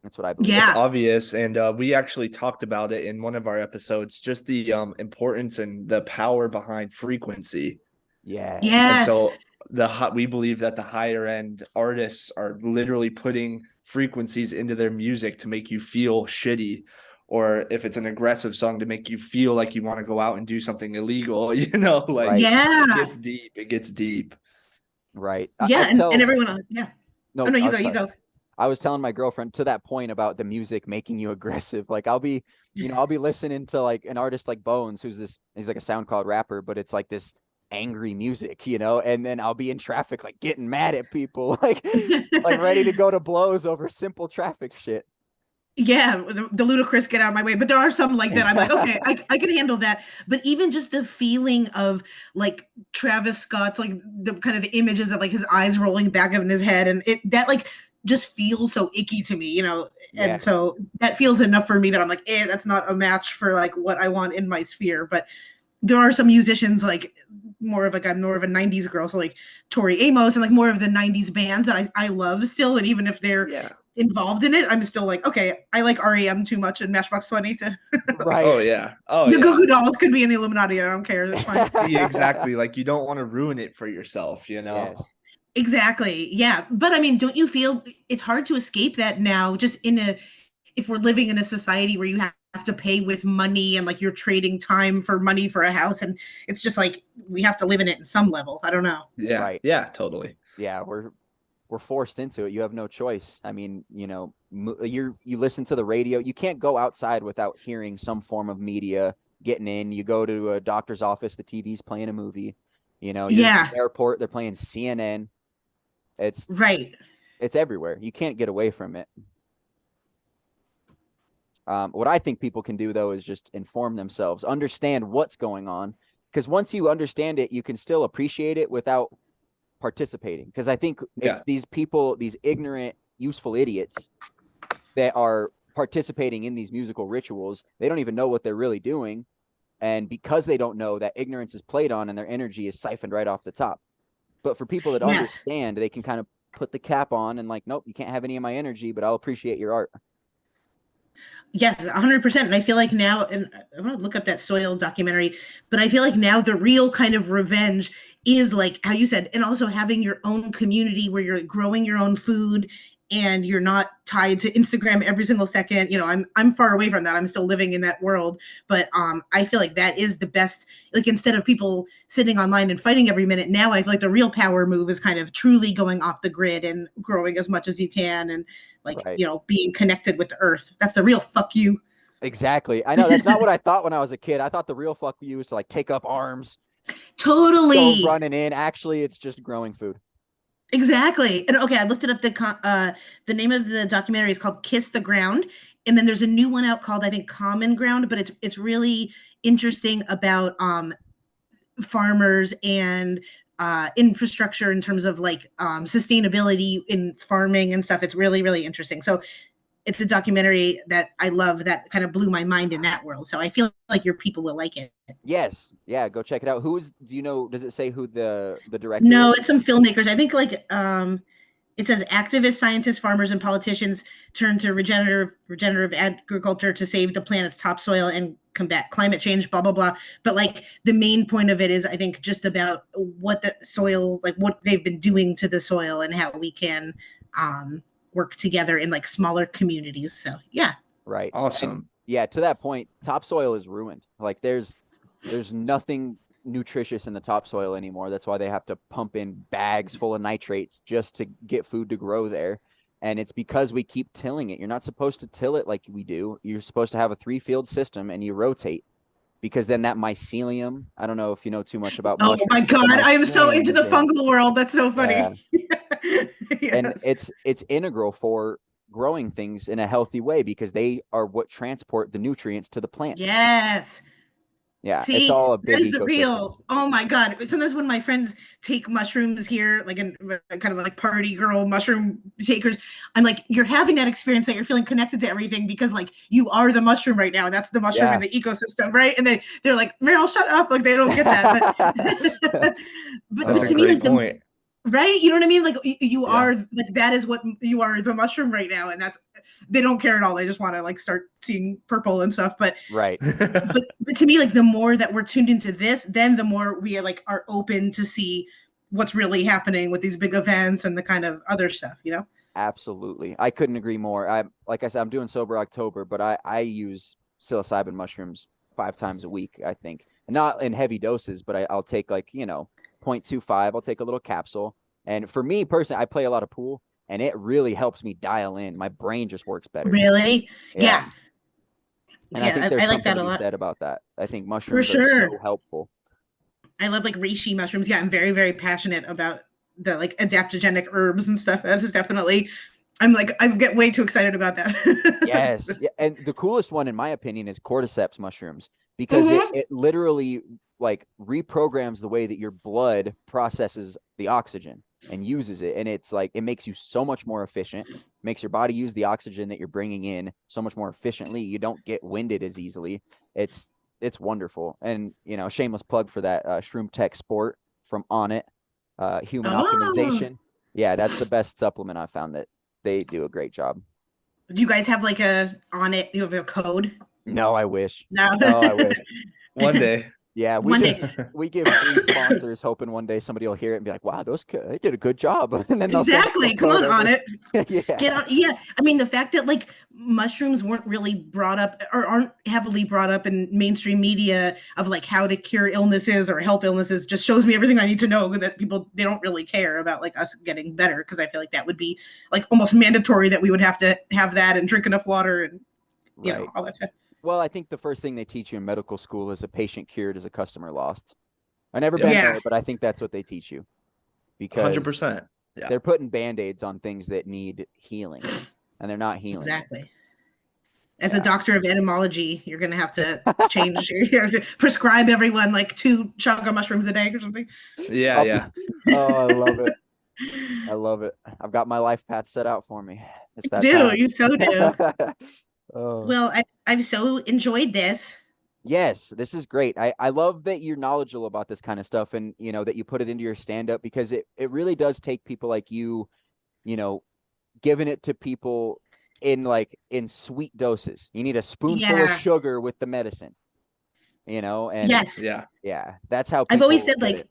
That's what I believe. Yeah. It's obvious. And we actually talked about it in one of our episodes, just the importance and the power behind frequency. Yeah. Yes. And so we believe that the higher end artists are literally putting frequencies into their music to make you feel shitty, or if it's an aggressive song, to make you feel like you want to go out and do something illegal, like right. It gets deep. Right. Yeah. And everyone, yeah. No, oh, no, you go. I was telling my girlfriend to that point about the music making you aggressive. Like I'll be listening to like an artist like Bones, he's like a SoundCloud rapper, but it's like this angry music, and then I'll be in traffic, like getting mad at people, like ready to go to blows over simple traffic shit. Yeah, the ludicrous get out of my way. But there are some like that. I'm like, okay, I can handle that. But even just the feeling of like Travis Scott's, like the kind of the images of like his eyes rolling back in his head, and that like just feels so icky to me, And Yes. so that feels enough for me that I'm like, that's not a match for like what I want in my sphere. But there are some musicians like I'm more of a 90s girl, so like Tori Amos and like more of the 90s bands that I love still. And even if they're involved in it, I'm still like, okay, I like REM too much and Matchbox 20 to right. Oh yeah. The Goo Goo Dolls could be in the Illuminati. I don't care. That's fine. See, exactly. Like you don't want to ruin it for yourself, Yes. Exactly. Yeah. But I mean, don't you feel it's hard to escape that now, just if we're living in a society where you have to pay with money and like you're trading time for money for a house, and it's just like we have to live in it in some level. I don't know. Yeah. Right. Yeah, totally. Yeah, we're forced into it. You have no choice. I mean, you listen to the radio. You can't go outside without hearing some form of media getting in. You go to a doctor's office, the TV's playing a movie. You're at the airport, they're playing CNN. It's everywhere. You can't get away from it. What I think people can do, though, is just inform themselves, understand what's going on. Because once you understand it, you can still appreciate it without participating. Because I think it's these people, these ignorant, useful idiots that are participating in these musical rituals. They don't even know what they're really doing. And because they don't know, that ignorance is played on and their energy is siphoned right off the top. But for people that understand, they can kind of put the cap on and like, nope, you can't have any of my energy, but I'll appreciate your art. Yes, 100%. And I feel like now, and I'm going to look up that soil documentary, but I feel like now the real kind of revenge is like how you said, and also having your own community where you're growing your own food and you're not tied to Instagram every single second. I'm far away from that. I'm still living in that world, but I feel like that is the best. Like instead of people sitting online and fighting every minute, now I feel like the real power move is kind of truly going off the grid and growing as much as you can, and like being connected with the earth. That's the real fuck you. Exactly. I know that's not what I thought when I was a kid. I thought the real fuck you was to like take up arms. Totally. Go running in. Actually, it's just growing food. Exactly. And okay, I looked it up. The name of the documentary is called Kiss the Ground. And then there's a new one out called, I think, Common Ground, but it's really interesting about farmers and infrastructure in terms of like sustainability in farming and stuff. It's really, really interesting. So it's a documentary that I love that kind of blew my mind in that world. So I feel like your people will like it. Yes. Yeah, go check it out. Do you know, does it say who the director No, is? it's some filmmakers. I think like it says activists, scientists, farmers, and politicians turn to regenerative agriculture to save the planet's topsoil and combat climate change, blah, blah, blah. But like the main point of it is, I think, just about what the soil, like what they've been doing to the soil and how we can work together in like smaller communities. So yeah. Right. Awesome. And yeah, to that point, topsoil is ruined. Like there's nothing nutritious in the topsoil anymore. That's why they have to pump in bags full of nitrates just to get food to grow there. And it's because we keep tilling it. You're not supposed to till it like we do. You're supposed to have a 3-field system and you rotate, because then that mycelium, I don't know if you know too much about Oh my God, I am so into the fungal world. That's so funny. Yeah. Yes. And it's integral for growing things in a healthy way, because they are what transport the nutrients to the plant. Yes. Yeah, See, it's all a big there's the ecosystem. real. Oh my God. Sometimes when my friends take mushrooms here, like in kind of like party girl mushroom takers, I'm like, you're having that experience that you're feeling connected to everything because like you are the mushroom right now. And that's the mushroom in the ecosystem, right? And they're like, Meryl, shut up. Like they don't get that. But That's to a me, great like point. right? You know what I mean? Like you are like that is what you are, the mushroom right now, and that's they don't care at all. They just want to like start seeing purple and stuff. But Right. but to me, like the more that we're tuned into this, then the more we are open to see what's really happening with these big events and the kind of other stuff, you know? Absolutely. I couldn't agree more. Like I said, I'm doing sober October, but I use psilocybin mushrooms 5 times a week, I think. And not in heavy doses, but I'll take like, 0.25. I'll take a little capsule. And for me personally, I play a lot of pool, and it really helps me dial in. My brain just works better. Really? Yeah. And I think there's like something that to a be lot. said about that. I think For mushrooms are sure. so helpful. I love like reishi mushrooms. Yeah, I'm very, very passionate about the like adaptogenic herbs and stuff. That is definitely, I get way too excited about that. Yes. Yeah. And the coolest one, in my opinion, is cordyceps mushrooms, because it literally like reprograms the way that your blood processes the oxygen and uses it. And it's like, it makes you so much more efficient, makes your body use the oxygen that you're bringing in so much more efficiently. You don't get winded as easily. It's wonderful. And, shameless plug for that Shroom Tech Sport from Onnit, human optimization. Yeah, that's the best supplement I found that they do a great job. Do you guys have like you have a code? No, I wish. No, I wish. One day. Yeah, we give free sponsors, hoping one day somebody will hear it and be like, "Wow, they did a good job." And then exactly. Come on it. Yeah. Yeah. I mean, the fact that like mushrooms weren't really brought up or aren't heavily brought up in mainstream media of like how to cure illnesses or help illnesses just shows me everything I need to know, that they don't really care about like us getting better, because I feel like that would be like almost mandatory that we would have to have that and drink enough water and all that stuff. Well, I think the first thing they teach you in medical school is a patient cured is a customer lost. I never been there, but I think that's what they teach you, because 100%. They're putting Band-Aids on things that need healing, and they're not healing. Exactly. As a doctor of etymology, you're going to have to change, prescribe everyone like 2 chaga mushrooms a day or something. Yeah. Oh, I love it. I love it. I've got my life path set out for me. It's that time. You so do. Oh. Well, I've so enjoyed this. Yes, this is great. I love that you're knowledgeable about this kind of stuff, and that you put it into your stand-up, because it really does take people like you, giving it to people in sweet doses. You need a spoonful of sugar with the medicine, and yes. Yeah, that's how I've always said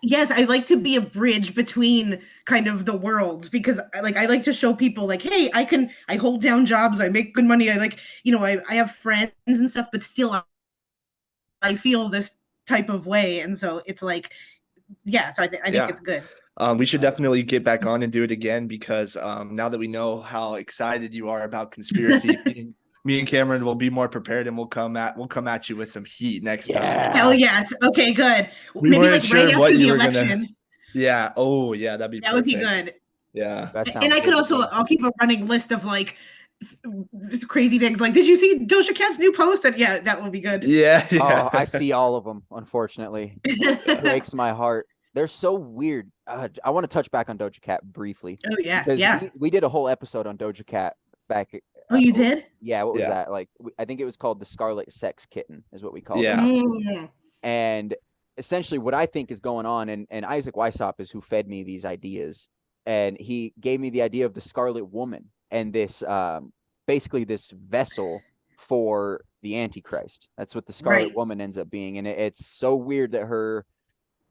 yes, I like to be a bridge between kind of the worlds, because I like to show people like, hey, I hold down jobs, I make good money, I have friends and stuff, but still I feel this type of way. And so it's like, so I think it's good. We should definitely get back on and do it again, because now that we know how excited you are about conspiracy, me and Cameron will be more prepared, and we'll come at you with some heat next time. Hell yes. Okay, good. Maybe like right after the election. Yeah. Oh, yeah. That'd be That would be perfect. good. Yeah. That And sounds I could good to also, me. I'll keep a running list of like crazy things. Like, did you see Doja Cat's new post? And yeah, that will be good. Yeah. Oh, I Yeah. see all of them, unfortunately. Yeah. Breaks my heart. They're so weird. I want to touch back on Doja Cat briefly Oh yeah, because yeah. we did a whole episode on Doja Cat back. Oh, you did? Yeah, what was Yeah. that? Like, I think it was called the Scarlet Sex Kitten, is what we called it. Yeah. Mm. And essentially, what I think is going on, and Isaac Weishaupt is who fed me these ideas, and he gave me the idea of the Scarlet Woman and this basically this vessel for the Antichrist. That's what the Scarlet Right. Woman ends up being, and it's so weird that her,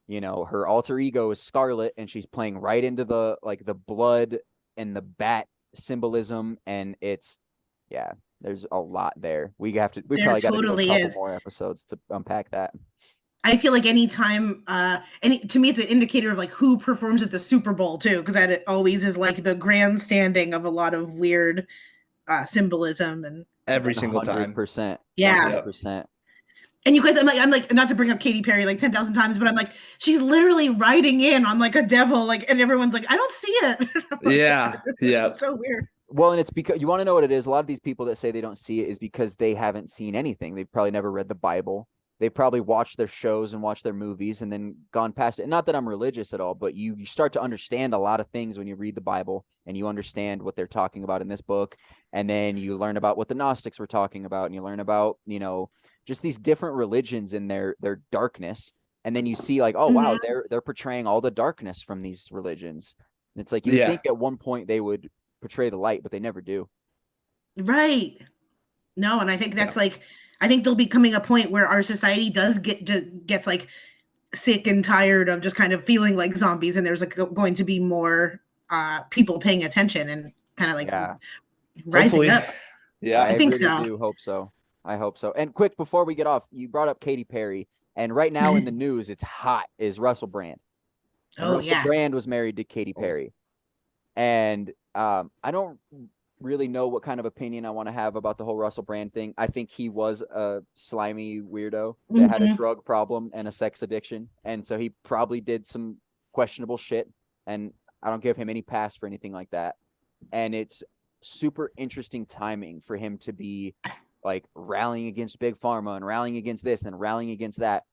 you know, her alter ego is Scarlet, and she's playing right into the like the blood and the bat symbolism, and it's yeah, there's a lot there. We There probably got to do a totally couple is. more episodes to unpack that. I feel like anytime, to me, it's an indicator of like who performs at the Super Bowl too, because that always is like the grandstanding of a lot of weird symbolism and Every single time. 100%. yeah. 100%. And you guys, I'm like, not to bring up Katy Perry like 10,000 times, but I'm like, she's literally riding in on like a devil, like, and everyone's like, I don't see it. Like, Yeah. Yeah. it's so weird. Well, and it's because you want to know what it is. A lot of these people that say they don't see it is because they haven't seen anything. They've probably never read the Bible. They probably watched their shows and watched their movies and then gone past it. And not that I'm religious at all, but you start to understand a lot of things when you read the Bible and you understand what they're talking about in this book. And then you learn about what the Gnostics were talking about, and you learn about, you know, just these different religions and their darkness. And then you see like, oh wow, they're portraying all the darkness from these religions. And it's like you Yeah. think at one point they would portray the light, but they never do. Right. No, and I think that's like, I think there'll be coming a point where our society does gets like sick and tired of just kind of feeling like zombies, and there's like going to be more people paying attention and kind of like rising Hopefully. up. Yeah. I think really so. do hope so. I hope so. And quick, before we get off, you brought up Katy Perry, and right now in the news, it's hot, is Russell Brand. And Oh Russell yeah. Brand was married to Katy Perry. And I don't really know what kind of opinion I want to have about the whole Russell Brand thing. I think he was a slimy weirdo that had a drug problem and a sex addiction. And so he probably did some questionable shit. And I don't give him any pass for anything like that. And it's super interesting timing for him to be like rallying against Big Pharma and rallying against this and rallying against that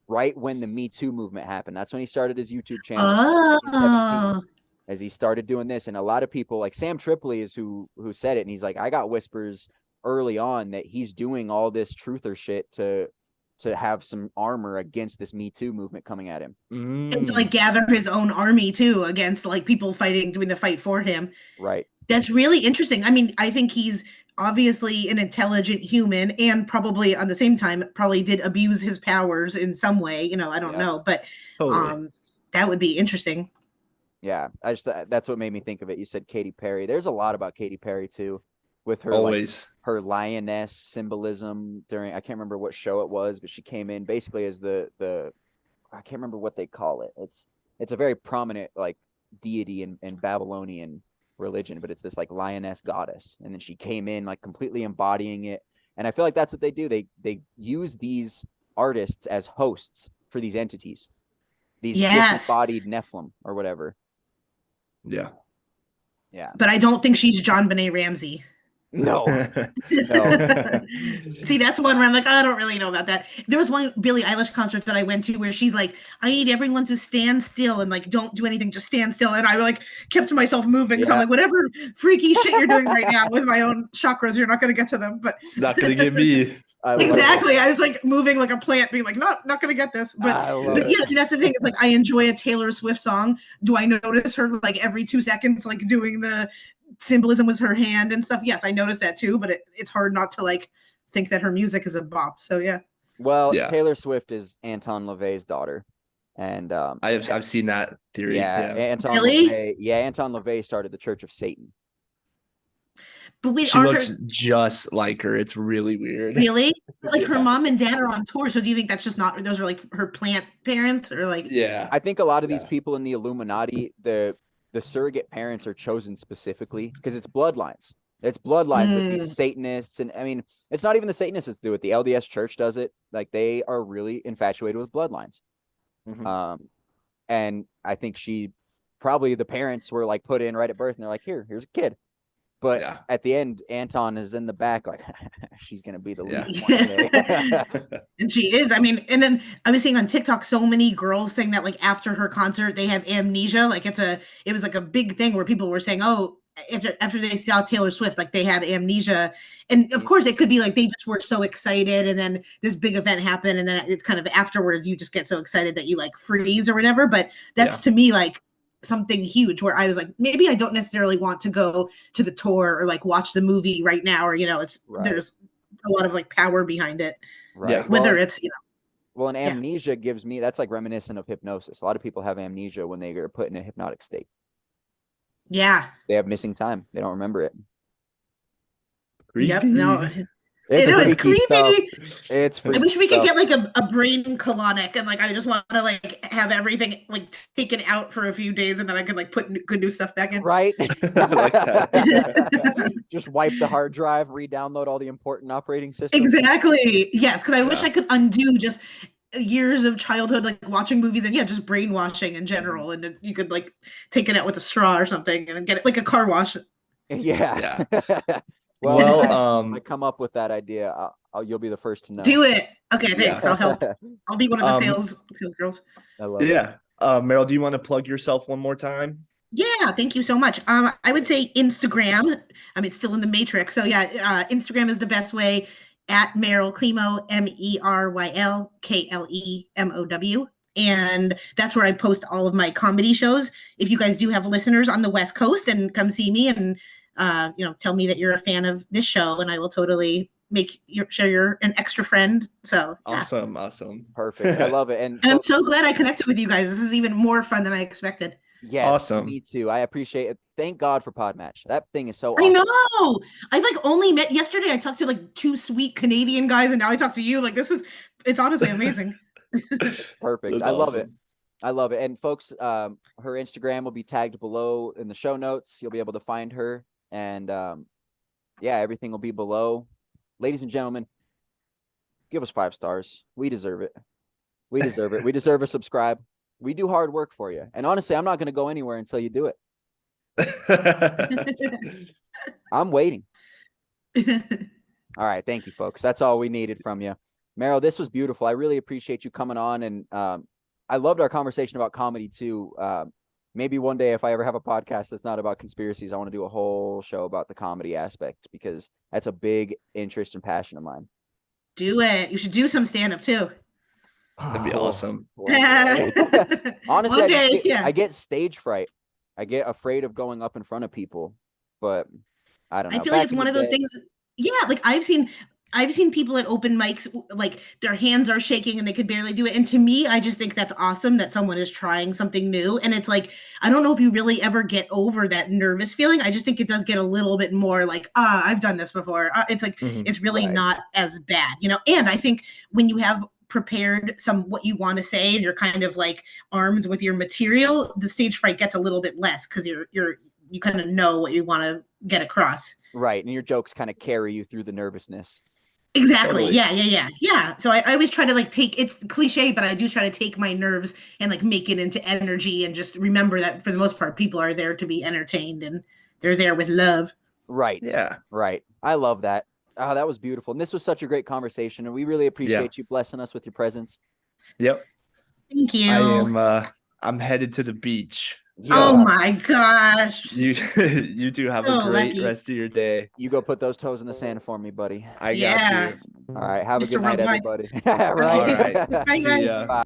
right when the Me Too movement happened. That's when he started his YouTube channel. Oh. As he started doing this, and a lot of people like Sam Tripoli is who said it, and he's like, I got whispers early on that he's doing all this truther shit to have some armor against this Me Too movement coming at him. And to like gather his own army too against like people doing the fight for him. Right. That's really interesting. I mean, I think he's obviously an intelligent human, and probably on the same time probably did abuse his powers in some way. You know, I don't know, but that would be interesting. Yeah, that's what made me think of it. You said Katy Perry. There's a lot about Katy Perry too, with her always like, her lioness symbolism during, I can't remember what show it was, but she came in basically as the I can't remember what they call it. It's a very prominent like deity in Babylonian religion, but it's this like lioness goddess, and then she came in like completely embodying it. And I feel like that's what they do. They use these artists as hosts for these entities, these disembodied Nephilim or whatever. Yeah. But I don't think she's John Benet Ramsey. No. See, that's one where I'm like, I don't really know about that. There was one Billie Eilish concert that I went to where she's like, I need everyone to stand still and like don't do anything, just stand still. And I like kept myself moving. So I'm like, whatever freaky shit you're doing right now with my own chakras, you're not gonna get to them. But not gonna get me. Exactly. I was like moving like a plant, being like, not gonna get this. But yeah, that's the thing. It's like I enjoy a Taylor Swift song. Do I notice her like every 2 seconds, like doing the symbolism with her hand and stuff? Yes, I noticed that too, but it's hard not to like think that her music is a bop. So yeah. Well, Taylor Swift is Anton LaVey's daughter. And I've seen that theory. Yeah. Anton really? LaVey, Anton LaVey started the Church of Satan. But wait, she looks just like her. It's really weird. Really? Like her mom and dad are on tour. So do you think that's just not, those are like her plant parents, or like? Yeah. I think a lot of these people in the Illuminati, the surrogate parents are chosen specifically because it's bloodlines. It's bloodlines of these Satanists. And I mean, it's not even the Satanists that do it. The LDS Church does it. Like they are really infatuated with bloodlines. And I think probably the parents were like put in right at birth, and they're like, here's a kid. But at the end, Anton is in the back like, she's going to be the lead one day. And she is. I mean, and then I was seeing on TikTok so many girls saying that like after her concert, they have amnesia. Like it was like a big thing where people were saying, oh, after they saw Taylor Swift, like they had amnesia. And of course it could be like they just were so excited and then this big event happened. And then it's kind of afterwards, you just get so excited that you like freeze or whatever. But that's to me like something huge where I was like, maybe I don't necessarily want to go to the tour or like watch the movie right now, or, there's a lot of like power behind it. Right. Yeah. Whether it's, Well, and amnesia gives me, that's like reminiscent of hypnosis. A lot of people have amnesia when they are put in a hypnotic state. Yeah. They have missing time. They don't remember it. Creepy. Yep. No. It's creepy. It's I wish we could get like a brain colonic and like I just want to like have everything like taken out for a few days and then I could like put good new stuff back in. Right. I like that. Just wipe the hard drive, re-download all the important operating systems. Exactly. Yes, because I wish I could undo just years of childhood like watching movies and just brainwashing in general, and you could like take it out with a straw or something and get it like a car wash. Yeah. Well, I come up with that idea. You'll be the first to know. Do it. Okay, thanks. I'll help. I'll be one of the sales girls. I love it. Meryl, do you want to plug yourself one more time? Yeah, thank you so much. I would say Instagram. I mean, it's still in the matrix. So Instagram is the best way, at Meryl Klemow, MERYLKLEMOW. And that's where I post all of my comedy shows. If you guys do have listeners on the West Coast, and come see me and tell me that you're a fan of this show, and I will totally sure you're an extra friend. So awesome. Perfect. I love it. And I'm so glad I connected with you guys. This is even more fun than I expected. Yes, awesome. Me too. I appreciate it. Thank God for Podmatch. That thing is so awesome. I know. I've like only met yesterday. I talked to like 2 sweet Canadian guys, and now I talk to you. Like it's honestly amazing. Perfect. That's awesome. I love it. And folks, her Instagram will be tagged below in the show notes. You'll be able to find her, and everything will be below. Ladies and gentlemen, give us 5 stars. We deserve it. We deserve a subscribe. We do hard work for you. And honestly, I'm not going to go anywhere until you do it. I'm waiting. All right. Thank you, folks. That's all we needed from you. Meryl, this was beautiful. I really appreciate you coming on. And I loved our conversation about comedy, too. Maybe one day, if I ever have a podcast that's not about conspiracies, I want to do a whole show about the comedy aspect, because that's a big interest and passion of mine. Do it. You should do some stand-up, too. That'd be awesome. Honestly, I get stage fright. I get afraid of going up in front of people, but I don't know. I feel like it's one of those things. Yeah, like I've seen people at open mics, like their hands are shaking and they could barely do it. And to me, I just think that's awesome that someone is trying something new. And it's like, I don't know if you really ever get over that nervous feeling. I just think it does get a little bit more like, I've done this before. It's like, it's really not as bad, And I think when you have prepared what you want to say and you're kind of like armed with your material, the stage fright gets a little bit less because you kind of know what you want to get across. Right. And your jokes kind of carry you through the nervousness. Exactly. Totally. Yeah. So I always try to like it's cliche, but I do try to take my nerves and like make it into energy, and just remember that for the most part, people are there to be entertained and they're there with love. Right. Yeah. Right. I love that. Oh, that was beautiful. And this was such a great conversation, and we really appreciate you blessing us with your presence. Yep. Thank you. I'm headed to the beach. So oh my gosh. You two have a great rest of your day. You go put those toes in the sand for me, buddy. I got you. All right. Have a good night, everybody. Right. All right. See ya. Bye.